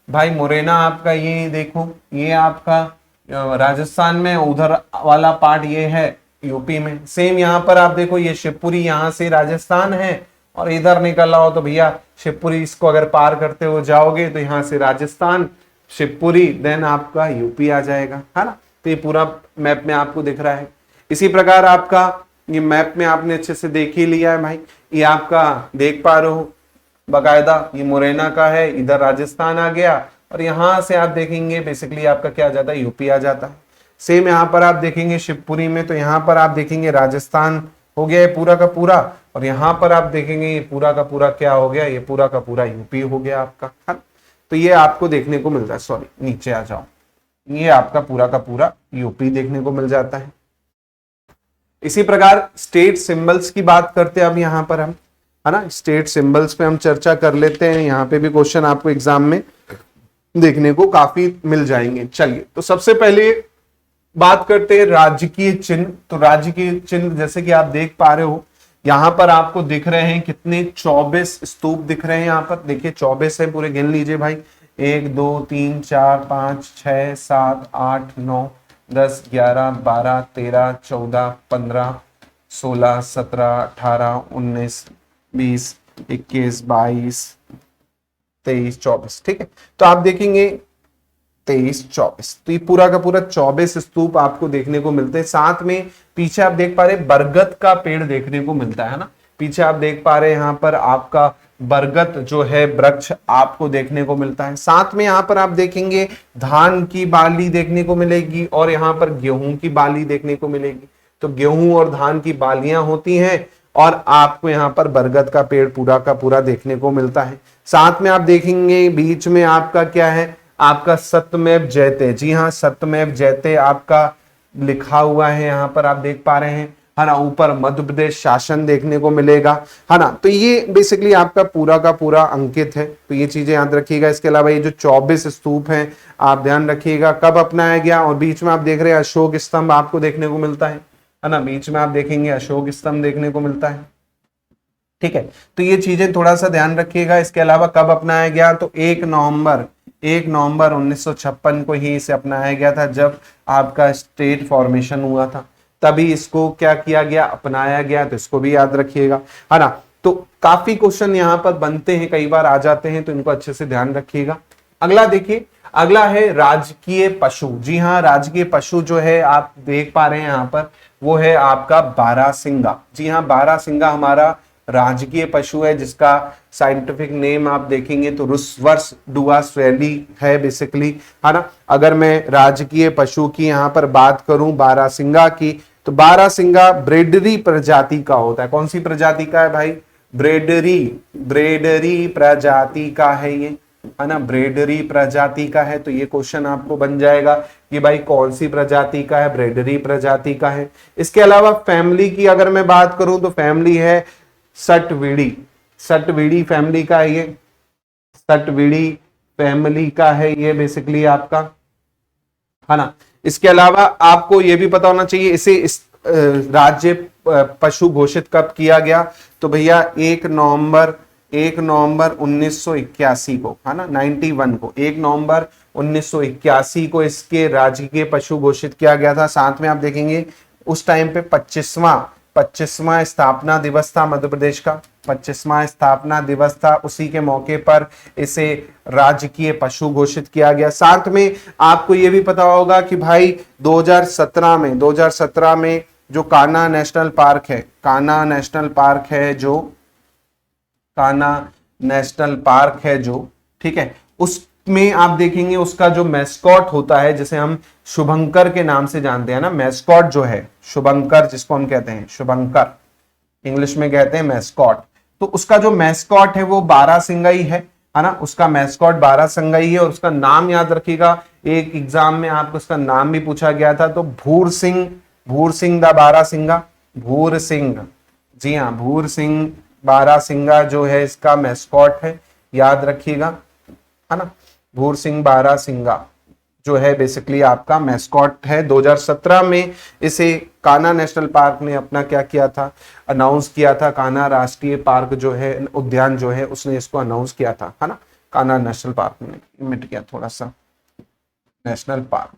भाई मुरैना आपका ये देखो, ये आपका राजस्थान में, उधर वाला पार्ट ये है यूपी में। सेम यहाँ पर आप देखो ये शिवपुरी यहाँ से राजस्थान है, और इधर निकल रहा हो तो भैया शिवपुरी, इसको अगर पार करते हुए जाओगे तो यहाँ से राजस्थान, शिवपुरी, देन आपका यूपी आ जाएगा, है ना। तो ये पूरा मैप में आपको दिख रहा है। इसी प्रकार आपका ये मैप में आपने अच्छे से देख ही लिया है भाई, ये आपका देख पा रहे हो बकायदा, ये मुरैना का है, इधर राजस्थान आ गया, और यहां से आप देखेंगे बेसिकली आपका क्या आ जाता है, यूपी आ जाता है। सेम यहाँ पर आप देखेंगे शिवपुरी में, तो यहाँ पर आप देखेंगे राजस्थान हो गया ये पूरा का पूरा, और यहाँ पर आप देखेंगे ये पूरा का पूरा क्या हो गया, ये पूरा का पूरा यूपी हो गया आपका, है। तो ये आपको देखने को मिलता है, सॉरी नीचे आ जाओ, ये आपका पूरा का पूरा यूपी देखने को मिल जाता है। इसी प्रकार स्टेट सिंबल्स की बात करते हैं अब यहाँ पर हम, है ना। स्टेट सिंबल्स पे हम चर्चा कर लेते हैं, यहाँ पे भी क्वेश्चन आपको एग्जाम में देखने को काफी मिल जाएंगे। चलिए, तो सबसे पहले बात करते हैं राजकीय चिन्ह। तो राजकीय चिन्ह जैसे कि आप देख पा रहे हो यहाँ पर आपको दिख रहे हैं कितने, 24 स्तूप दिख रहे हैं यहाँ पर, देखिए 24 है, पूरे गिन लीजिए भाई, 1 2 3 4 5 6 7 8 9 10 11 12 13 14 15 16 17 18 19 20 21 22 23 24, ठीक है। तो आप देखेंगे 23 24, तो ये पूरा का पूरा 24 स्तूप आपको देखने को मिलते हैं। साथ में पीछे आप देख पा रहे हैं बरगद का पेड़ देखने को मिलता है ना, पीछे आप देख पा रहे हैं यहाँ पर आपका बरगद जो है वृक्ष आपको देखने को मिलता है। साथ में यहाँ पर आप देखेंगे धान की बाली देखने को मिलेगी, और यहाँ पर गेहूं की बाली देखने को मिलेगी। तो गेहूं और धान की बालियां होती हैं, और आपको यहाँ पर बरगद का पेड़ पूरा का पूरा देखने को मिलता है। साथ में आप देखेंगे बीच में आपका क्या है, आपका सत्यमेव जयते, जी हाँ सत्यमेव जयते आपका लिखा हुआ है यहाँ पर आप देख पा रहे हैं, है ना। ऊपर मध्य प्रदेश शासन देखने को मिलेगा, है ना। तो ये बेसिकली आपका पूरा का पूरा अंकित है, तो ये चीजें याद रखिएगा। इसके अलावा ये जो 24 स्तूप हैं आप ध्यान रखिएगा कब अपनाया गया, और बीच में आप देख रहे हैं अशोक स्तंभ आपको देखने को मिलता है ना, बीच में आप देखेंगे अशोक स्तंभ देखने को मिलता है, ठीक है। तो ये चीजें थोड़ा सा ध्यान रखिएगा। इसके अलावा कब अपनाया गया, तो 1 नवंबर 1956 को ही इसे अपनाया गया था, जब आपका स्टेट फॉर्मेशन हुआ था, तभी इसको क्या किया गया, अपनाया गया। तो इसको भी याद रखिएगा, है ना। तो काफी क्वेश्चन यहाँ पर बनते हैं, कई बार आ जाते हैं, तो इनको अच्छे से ध्यान रखिएगा। अगला देखिए, अगला है राजकीय पशु। जी हाँ, राजकीय पशु जो है आप देख पा रहे हैं यहाँ पर, वो है आपका बारहसिंगा। जी हाँ, बारहसिंगा हमारा राजकीय पशु है, जिसका साइंटिफिक नेम आप देखेंगे तो रुस्वर्स डुआस्वेली है बेसिकली, है ना। अगर मैं राजकीय पशु की यहाँ पर बात करूं बारहसिंगा की, तो बारहसिंगा ब्रेडरी प्रजाति का होता है। कौन सी प्रजाति का है भाई, ब्रेडरी, ब्रेडरी प्रजाति का है ये, है ना, ब्रेडरी प्रजाति का है। तो ये क्वेश्चन आपको बन जाएगा कि भाई कौन सी प्रजाति का है, ब्रेडरी प्रजाति का है। इसके अलावा फैमिली की अगर मैं बात करूं तो फैमिली है सटविडी, सटविडी फैमिली का है ये, सटविडी फैमिली का है ये बेसिकली आपका, है ना। इसके अलावा आपको ये भी पता होना चाहिए इसे इस राज्य पशु घोषित कब किया गया, तो भैया 1 नवंबर 1981 को, है ना, 91 को, 1 नवंबर 1981 को इसके राजकीय पशु घोषित किया गया था। साथ में आप देखेंगे उस टाइम पे 25वां स्थापना दिवस था मध्य प्रदेश का, 25वां स्थापना दिवस था। उसी के मौके पर इसे राजकीय पशु घोषित किया गया। साथ में आपको यह भी पता होगा कि भाई 2017 में जो कान्हा नेशनल पार्क है, कान्हा नेशनल पार्क है जो, कान्हा नेशनल पार्क है जो, ठीक है, उसमें आप देखेंगे उसका जो मैस्कॉट होता है, जिसे हम शुभंकर के नाम से जानते हैं ना, मैस्कॉट जो है शुभंकर, जिसको हम कहते हैं शुभंकर, इंग्लिश में कहते हैं मैस्कॉट। तो उसका जो मैस्कॉट है वो बारहसिंगाई है ना, उसका मैस्कॉट बारहसिंगाई है। और उसका नाम याद रखिएगा, एक एग्जाम में आपको उसका नाम भी पूछा गया था, तो भूर सिंह द बारहसिंगा, भूर सिंह, जी हाँ, भूर सिंह बारहसिंगा जो है इसका मैस्कॉट है, याद रखिएगा, है ना, भूर सिंह बारहसिंगा जो है बेसिकली आपका मैस्कॉट है। 2017 में इसे कान्हा नेशनल पार्क ने अपना क्या किया था, अनाउंस किया था। कान्हा राष्ट्रीय पार्क जो है, उद्यान जो है, उसने इसको अनाउंस किया था, है ना, कान्हा नेशनल पार्क में, मिट गया थोड़ा सा, नेशनल पार्क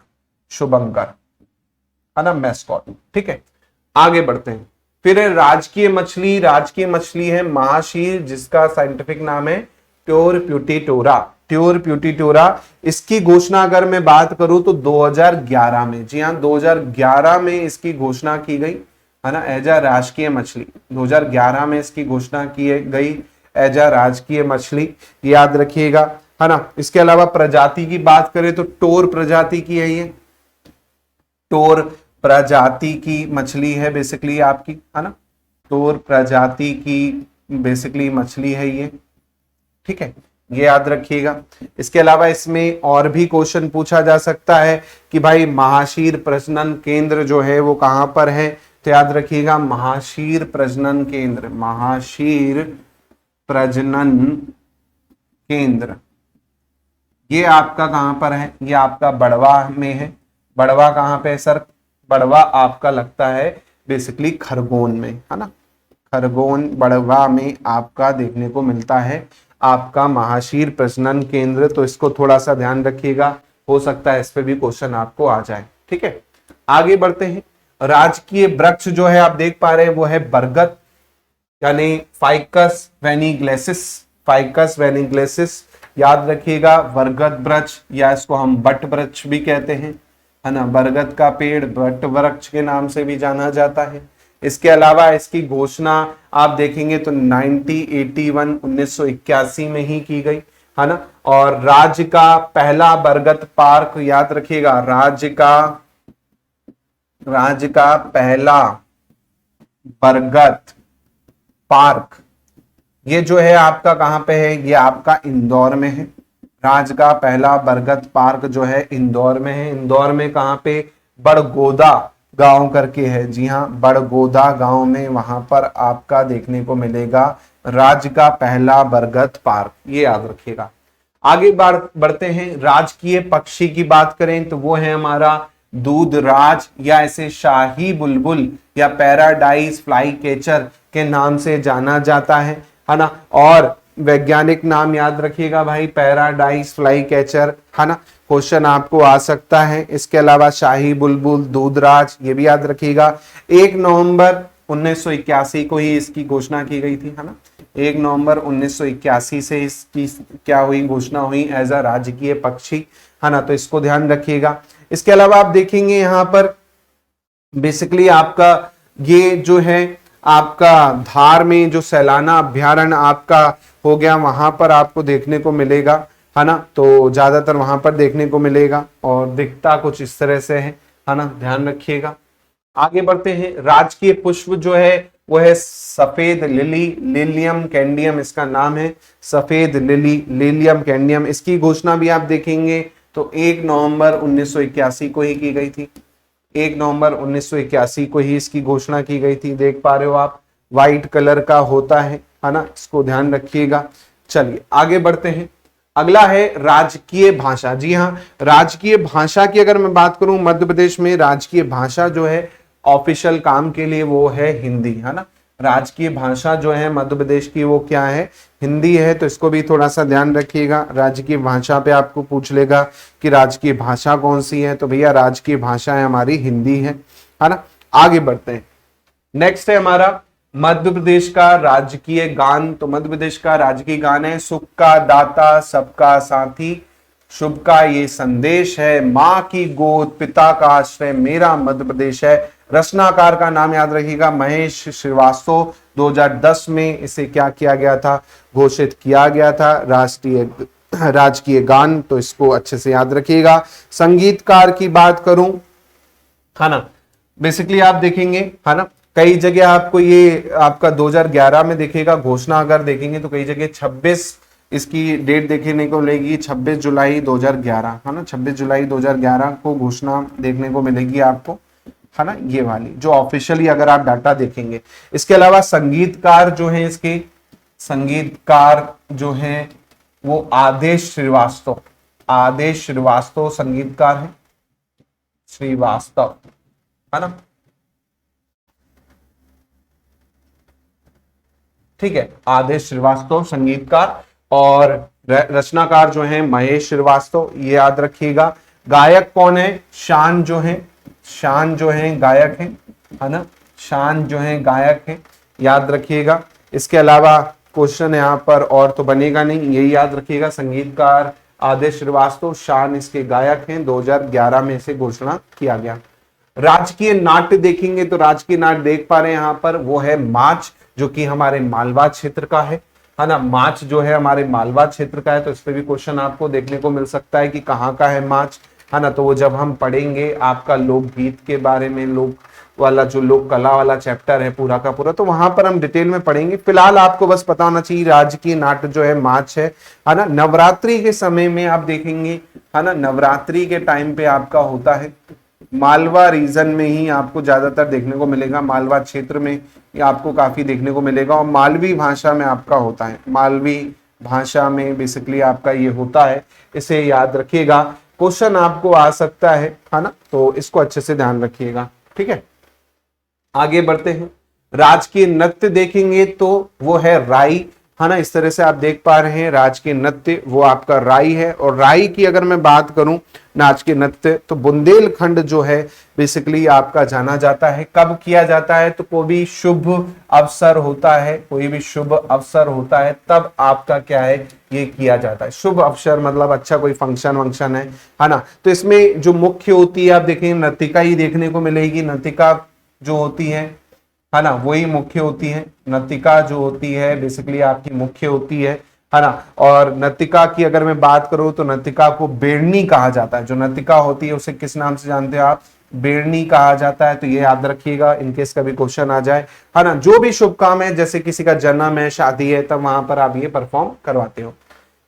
शुभंकर, है ना, मैस्कॉट, ठीक है। आगे बढ़ते हैं। फिर राजकीय मछली, राजकीय मछली है महाशीर, जिसका साइंटिफिक नाम है ट्योर प्यूटिटोरा, ट्योर प्यूटिटोरा। इसकी घोषणा अगर मैं बात करूं तो 2011 में, जी हाँ, 2011 में इसकी घोषणा की गई, है ना, एज अ राजकीय मछली। 2011 में इसकी घोषणा की गई एज अ राजकीय मछली, याद रखिएगा, है ना। इसके अलावा प्रजाति की बात करें तो टोर प्रजाति की है ये, टोर प्रजाति की मछली है बेसिकली आपकी, है ना, टोर प्रजाति की बेसिकली मछली है ये, ठीक है, ये याद रखिएगा। इसके अलावा इसमें और भी क्वेश्चन पूछा जा सकता है कि भाई महाशीर प्रजनन केंद्र जो है वो कहां पर है, तो याद रखिएगा महाशीर प्रजनन केंद्र, महाशीर प्रजनन केंद्र ये आपका कहां पर है, ये आपका बड़वा में है। बड़वा कहां पे है सर, बड़वा आपका लगता है बेसिकली खरगोन में, है ना, खरगोन बड़वा में आपका देखने को मिलता है आपका महाशीर प्रजनन केंद्र। तो इसको थोड़ा सा ध्यान रखिएगा, हो सकता है इस पे भी क्वेश्चन आपको आ जाए, ठीक है। आगे बढ़ते हैं। राजकीय वृक्ष जो है आप देख पा रहे हैं वो है बरगद, यानी फाइकस वैनिग्लेसिस, फाइकस वैनिग्लेसिस, याद रखिएगा, बरगद वृक्ष, या इसको हम बट वृक्ष भी कहते हैं, है ना, बरगद का पेड़ बट वृक्ष के नाम से भी जाना जाता है। इसके अलावा इसकी घोषणा आप देखेंगे तो 1981 में ही की गई, है ना। और राज्य का पहला बरगद पार्क, याद रखिएगा, राज्य का पहला बरगद पार्क ये जो है आपका कहां पे है, ये आपका इंदौर में है। राज्य का पहला बरगद पार्क जो है इंदौर में है। इंदौर में कहां पे, बड़गोदा गांव करके है, जी हाँ, बड़गोदा गांव में, वहां पर आपका देखने को मिलेगा राज्य का पहला बरगद पार्क, ये याद रखिएगा। आगे बढ़ते हैं। राजकीय पक्षी की बात करें तो वो है हमारा दूधराज, या इसे शाही बुलबुल या पैराडाइज फ्लाई कैचर के नाम से जाना जाता है ना। और वैज्ञानिक नाम याद रखिएगा भाई, पैराडाइज फ्लाई कैचर, है ना, क्वेश्चन आपको आ सकता है। इसके अलावा शाही बुलबुल, दूधराज, ये भी याद रखिएगा। 1 नवंबर 1981 को ही इसकी घोषणा की गई थी, है ना, 1 नवंबर 1981 से इसकी क्या हुई, घोषणा हुई एज अ राजकीय पक्षी, है ना, तो इसको ध्यान रखिएगा। इसके अलावा आप देखेंगे यहाँ पर बेसिकली आपका ये जो है आपका धार में जो सैलाना अभ्यारण्य आपका हो गया, वहां पर आपको देखने को मिलेगा, है ना, तो ज्यादातर वहां पर देखने को मिलेगा और दिखता कुछ इस तरह से है ना, ध्यान रखिएगा। आगे बढ़ते हैं। राजकीय पुष्प जो है वो है सफेद लिली, लिलियम कैंडियम इसका नाम है, सफेद लिली, लिलियम कैंडियम। इसकी घोषणा भी आप देखेंगे तो 1 नवंबर 1981 को ही की गई थी। 1 नवंबर 1981 को ही इसकी घोषणा की गई थी। देख पा रहे हो आप, व्हाइट कलर का होता है ना, इसको ध्यान रखिएगा। चलिए आगे बढ़ते हैं। अगला है राजकीय भाषा। जी हाँ, राजकीय भाषा की अगर मैं बात करूं, मध्य प्रदेश में राजकीय भाषा जो है ऑफिशियल काम के लिए वो है हिंदी, है ना। राजकीय भाषा जो है मध्य प्रदेश की वो क्या है, हिंदी है। तो इसको भी थोड़ा सा ध्यान रखिएगा। राजकीय भाषा पे आपको पूछ लेगा कि राजकीय भाषा कौन सी है, तो भैया राजकीय भाषा है हमारी हिंदी है ना। आगे बढ़ते हैं। नेक्स्ट है हमारा मध्य प्रदेश का राजकीय गान। तो मध्य प्रदेश का राजकीय गान है सुख का दाता सबका साथी, शुभ का ये संदेश है, माँ की गोद पिता का आश्रय, मेरा मध्य प्रदेश है। रचनाकार का नाम याद रखिएगा महेश श्रीवास्तव। 2010 में इसे क्या किया गया था, घोषित किया गया था राष्ट्रीय राजकीय गान। तो इसको अच्छे से याद रखिएगा। संगीतकार की बात करूं, है ना, बेसिकली आप देखेंगे, है ना, कई जगह आपको ये आपका 2011 में दिखेगा घोषणा। अगर देखेंगे तो कई जगह 26 इसकी डेट देखने को मिलेगी, 26 जुलाई 2011, है ना। 26 जुलाई 2011 को घोषणा देखने को मिलेगी आपको, है ना, ये वाली जो ऑफिशियली अगर आप डाटा देखेंगे। इसके अलावा संगीतकार जो है, इसके संगीतकार जो है वो आदेश श्रीवास्तव, आदेश श्रीवास्तव संगीतकार है, श्रीवास्तव, है ना, ठीक है। आदेश श्रीवास्तव संगीतकार, और रचनाकार जो है महेश श्रीवास्तव, ये याद रखिएगा। गायक कौन है, शान जो है, शान जो है गायक है ना, शान जो है गायक है, याद रखिएगा। इसके अलावा क्वेश्चन यहाँ पर और तो बनेगा नहीं, यही याद रखिएगा। संगीतकार आदेश श्रीवास्तव, शान इसके गायक हैं। 2011 में इसे घोषणा किया गया। राजकीय नाट्य देखेंगे तो राजकीय नाट्य देख पा रहे हैं यहाँ पर, वो है माच, जो कि हमारे मालवा क्षेत्र का है ना। माच जो है हमारे मालवा क्षेत्र का है। तो इस पे भी क्वेश्चन आपको देखने को मिल सकता है कि कहाँ का है माच, है ना। तो वो जब हम पढ़ेंगे आपका लोकगीत के बारे में, लोक वाला जो लोक कला वाला चैप्टर है पूरा का पूरा, तो वहां पर हम डिटेल में पढ़ेंगे। फिलहाल आपको बस पता होना चाहिए राजकीय नाट्य जो है माच है ना। नवरात्रि के समय में आप देखेंगे, है ना, नवरात्रि के टाइम पे आपका होता है। मालवा रीजन में ही आपको ज्यादातर देखने को मिलेगा, मालवा क्षेत्र में आपको काफी देखने को मिलेगा, और मालवी भाषा में आपका होता है। मालवी भाषा में बेसिकली आपका ये होता है, इसे याद रखिएगा। क्वेश्चन आपको आ सकता है ना, तो इसको अच्छे से ध्यान रखिएगा, ठीक है। आगे बढ़ते हैं। राजकीय नृत्य देखेंगे तो वो है राई, है ना। इस तरह से आप देख पा रहे हैं राजकीय नृत्य वो आपका राई है। और राई की अगर मैं बात करूं राजकीय नृत्य, तो बुंदेलखंड जो है बेसिकली आपका जाना जाता है। कब किया जाता है, तो कोई भी शुभ अवसर होता है, कोई भी शुभ अवसर होता है तब आपका क्या है, ये किया जाता है। शुभ अवसर मतलब अच्छा कोई फंक्शन वंक्शन है ना। तो इसमें जो मुख्य होती है आप देखेंगे नर्तिका ही देखने को मिलेगी। नर्तिका जो होती है ना, वही मुख्य होती है। नर्तिका जो होती है बेसिकली आपकी मुख्य होती है ना। और नर्तिका की अगर मैं बात करूं तो नर्तिका को बेड़नी कहा जाता है। जो नर्तिका होती है उसे किस नाम से जानते हो आप, बेड़नी कहा जाता है। तो ये याद रखिएगा इनकेस कभी क्वेश्चन आ जाए, है ना। जो भी शुभ काम है, जैसे किसी का जन्म है, शादी है, तब वहां पर आप ये परफॉर्म करवाते हो।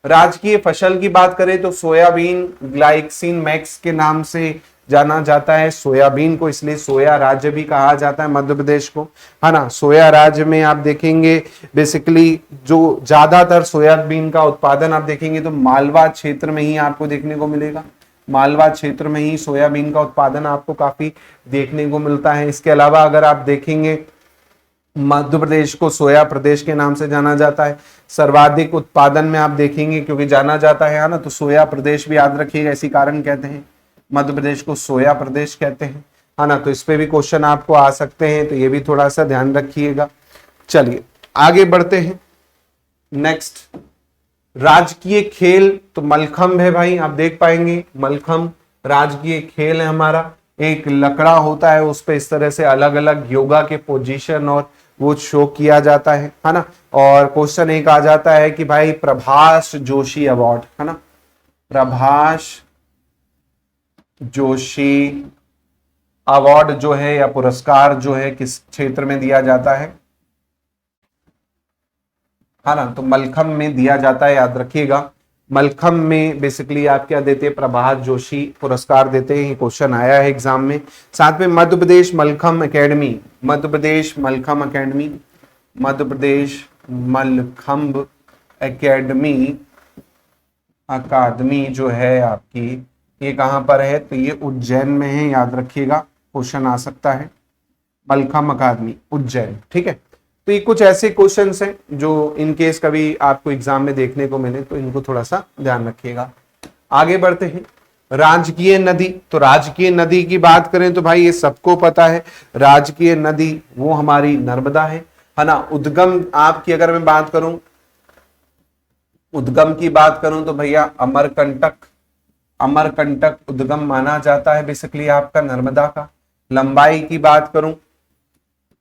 राजकीय फसल की बात करें तो सोयाबीन ग्लाइक्सिन मैक्स के नाम से जाना जाता है। सोयाबीन को इसलिए सोया राज्य भी कहा जाता है मध्य प्रदेश को, है ना। सोया राज्य में आप देखेंगे बेसिकली जो ज्यादातर सोयाबीन का उत्पादन आप देखेंगे तो मालवा क्षेत्र में ही आपको देखने को मिलेगा। मालवा क्षेत्र में ही सोयाबीन का उत्पादन आपको काफी देखने को मिलता है। इसके अलावा अगर आप देखेंगे मध्य प्रदेश को सोया प्रदेश के नाम से जाना जाता है। सर्वाधिक उत्पादन में आप देखेंगे क्योंकि जाना जाता है ना, तो सोया प्रदेश भी याद रखिएगा, इसी कारण कहते हैं मध्य प्रदेश को सोया प्रदेश कहते हैं, है ना। तो इस पे भी क्वेश्चन आपको आ सकते हैं, तो ये भी थोड़ा सा ध्यान रखिएगा। चलिए आगे बढ़ते हैं। नेक्स्ट राजकीय खेल तो मलखंभ है भाई, आप देख पाएंगे मलखंभ राजकीय खेल है हमारा। एक लकड़ा होता है, उस पे इस तरह से अलग अलग योगा के पोजीशन और वो शो किया जाता है ना। और क्वेश्चन एक आ जाता है कि भाई प्रभाष जोशी अवार्ड, है ना, प्रभाष जोशी अवार्ड जो है या पुरस्कार जो है किस क्षेत्र में दिया जाता है, है ना। तो मलखम में दिया जाता है, याद रखिएगा। मलखम में बेसिकली आप क्या देते हैं, प्रभात जोशी पुरस्कार देते हैं। ये क्वेश्चन आया है एग्जाम में। साथ में Madhya Pradesh mallakhamb academy, Madhya Pradesh mallakhamb academy, Madhya Pradesh mallakhamb academy अकादमी जो है आपकी, ये कहां पर है, तो ये उज्जैन में है, याद रखिएगा, क्वेश्चन आ सकता है। मलखम अकादमी उज्जैन, ठीक है। तो ये कुछ ऐसे क्वेश्चंस हैं जो इन केस कभी आपको एग्जाम में देखने को मिले तो इनको थोड़ा सा ध्यान रखिएगा। आगे बढ़ते हैं। राजकीय नदी, तो राजकीय नदी की बात करें तो भाई ये सबको पता है, राजकीय नदी वो हमारी नर्मदा है ना। उद्गम आपकी अगर मैं बात करूं, उद्गम की बात करूं तो भैया अमरकंटक, अमरकंटक उद्गम माना जाता है बेसिकली आपका नर्मदा का। लंबाई की बात करूं,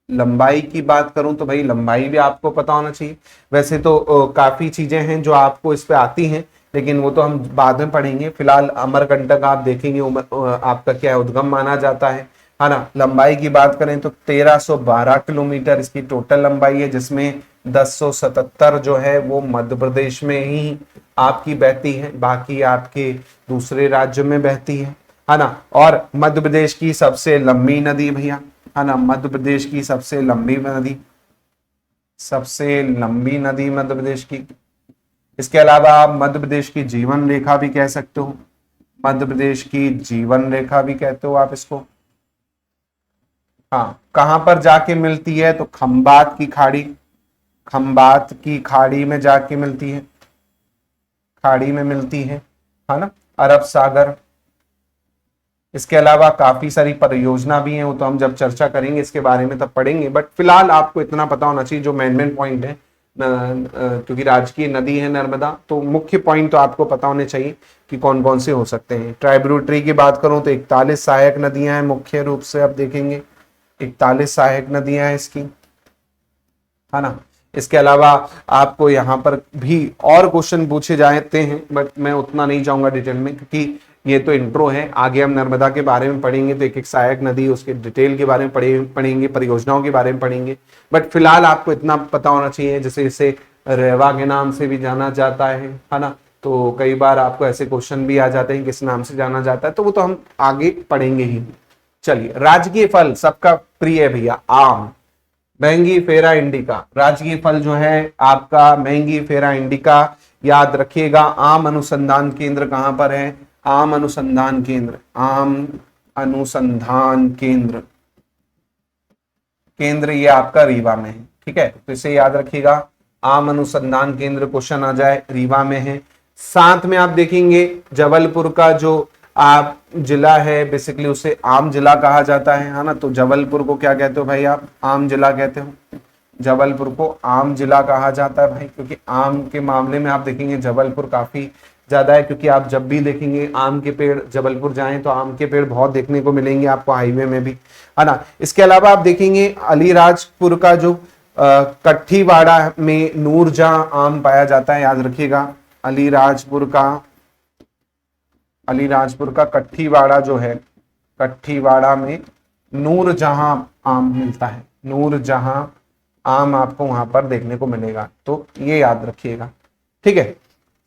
लंबाई की बात करूं तो भाई लंबाई भी आपको पता होना चाहिए। वैसे तो काफी चीजें हैं जो आपको इस पे आती हैं, लेकिन वो तो हम बाद में पढ़ेंगे। फिलहाल अमरकंटक आप देखेंगे आपका क्या है, उद्गम माना जाता है ना। लंबाई की बात करें तो 1312 किलोमीटर इसकी टोटल लंबाई है, जिसमें 1077 जो है वो मध्य प्रदेश में ही आपकी बहती है, बाकी आपके दूसरे राज्यों में बहती है ना। और मध्य प्रदेश की सबसे लंबी नदी भैया, है ना, मध्य प्रदेश की सबसे लंबी नदी, सबसे लंबी नदी मध्य प्रदेश की। इसके अलावा आप मध्य प्रदेश की जीवन रेखा भी कह सकते हो, मध्य प्रदेश की जीवन रेखा भी कहते हो आप इसको। हाँ, कहां पर जाके मिलती है, तो खंबात की खाड़ी, खंबात की खाड़ी में जाके मिलती है, खाड़ी में मिलती है ना, अरब सागर। इसके अलावा काफी सारी परियोजना भी हैं, वो तो हम जब चर्चा करेंगे इसके बारे में तब पढ़ेंगे, बट फिलहाल आपको इतना पता होना चाहिए जो मेन पॉइंट है। क्योंकि राजकीय नदी है नर्मदा, तो मुख्य पॉइंट तो आपको पता होने चाहिए कि कौन कौन से हो सकते हैं। ट्राइब्यूटरी की बात करूं तो 41 सहायक नदियां हैं मुख्य रूप से, आप देखेंगे 41 सहायक नदियां हैं इसकी, है ना। इसके अलावा आपको यहाँ पर भी और क्वेश्चन पूछे जाते हैं, बट मैं उतना नहीं जाऊंगा डिटेल में, क्योंकि ये तो इंट्रो है। आगे हम नर्मदा के बारे में पढ़ेंगे तो एक एक सहायक नदी उसके डिटेल के बारे में पढ़ेंगे, परियोजनाओं के बारे में पढ़ेंगे। बट फिलहाल आपको इतना पता होना चाहिए, जैसे इसे रेवा के नाम से भी जाना जाता है ना। तो कई बार आपको ऐसे क्वेश्चन भी आ जाते हैं किस नाम से जाना जाता है, तो वो तो हम आगे पढ़ेंगे ही। चलिए, राजकीय फल सबका प्रिय है भैया, आम, महंगी फेरा इंडिका। राजकीय फल जो है आपका महंगी फेरा इंडिका, याद रखिएगा। आम अनुसंधान केंद्र कहां पर है, आम अनुसंधान केंद्र, आम अनुसंधान केंद्र, केंद्र ये आपका रीवा में है, ठीक है। तो इसे याद रखिएगा, आम अनुसंधान केंद्र क्वेश्चन आ जाए, रीवा में है। साथ में आप देखेंगे जबलपुर का जो आप जिला है बेसिकली उसे आम जिला कहा जाता है ना। तो जबलपुर को क्या कहते हो भाई, आप आम जिला कहते हो, जबलपुर को आम जिला कहा जाता है भाई, क्योंकि आम के मामले में आप देखेंगे जबलपुर काफी ज्यादा है, क्योंकि आप जब भी देखेंगे आम के पेड़ जबलपुर जाएं तो आम के पेड़ बहुत देखने को मिलेंगे आपको, हाईवे में भी, है ना। इसके अलावा आप देखेंगे अलीराजपुर का जो कट्ठीवाड़ा में नूरजहां आम पाया जाता है, याद रखिएगा। अलीराजपुर का कट्ठीवाड़ा जो है, कट्ठीवाड़ा में नूरजहां आम मिलता है, नूरजहां आम आपको वहां पर देखने को मिलेगा, तो ये याद रखिएगा, ठीक है।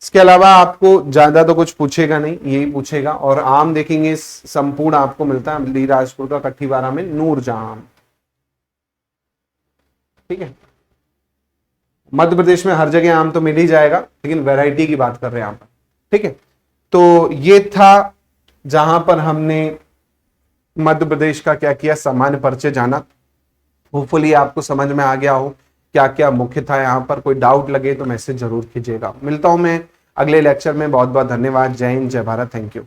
इसके अलावा आपको ज्यादा तो कुछ पूछेगा नहीं, यही पूछेगा। और आम देखेंगे संपूर्ण आपको मिलता है अलीराजपुर का कट्ठीवाड़ा में नूरजहां आम, ठीक है। मध्य प्रदेश में हर जगह आम तो मिल ही जाएगा, लेकिन वैरायटी की बात कर रहे हैं यहाँ पर, ठीक है। तो ये था जहां पर हमने मध्य प्रदेश का क्या किया, सामान्य परिचय जाना। होपफुली आपको समझ में आ गया हो क्या क्या मुख्य था यहाँ पर। कोई डाउट लगे तो मैसेज जरूर कीजिएगा। मिलता हूं मैं अगले लेक्चर में। बहुत बहुत धन्यवाद। जय हिंद, जय भारत, थैंक यू।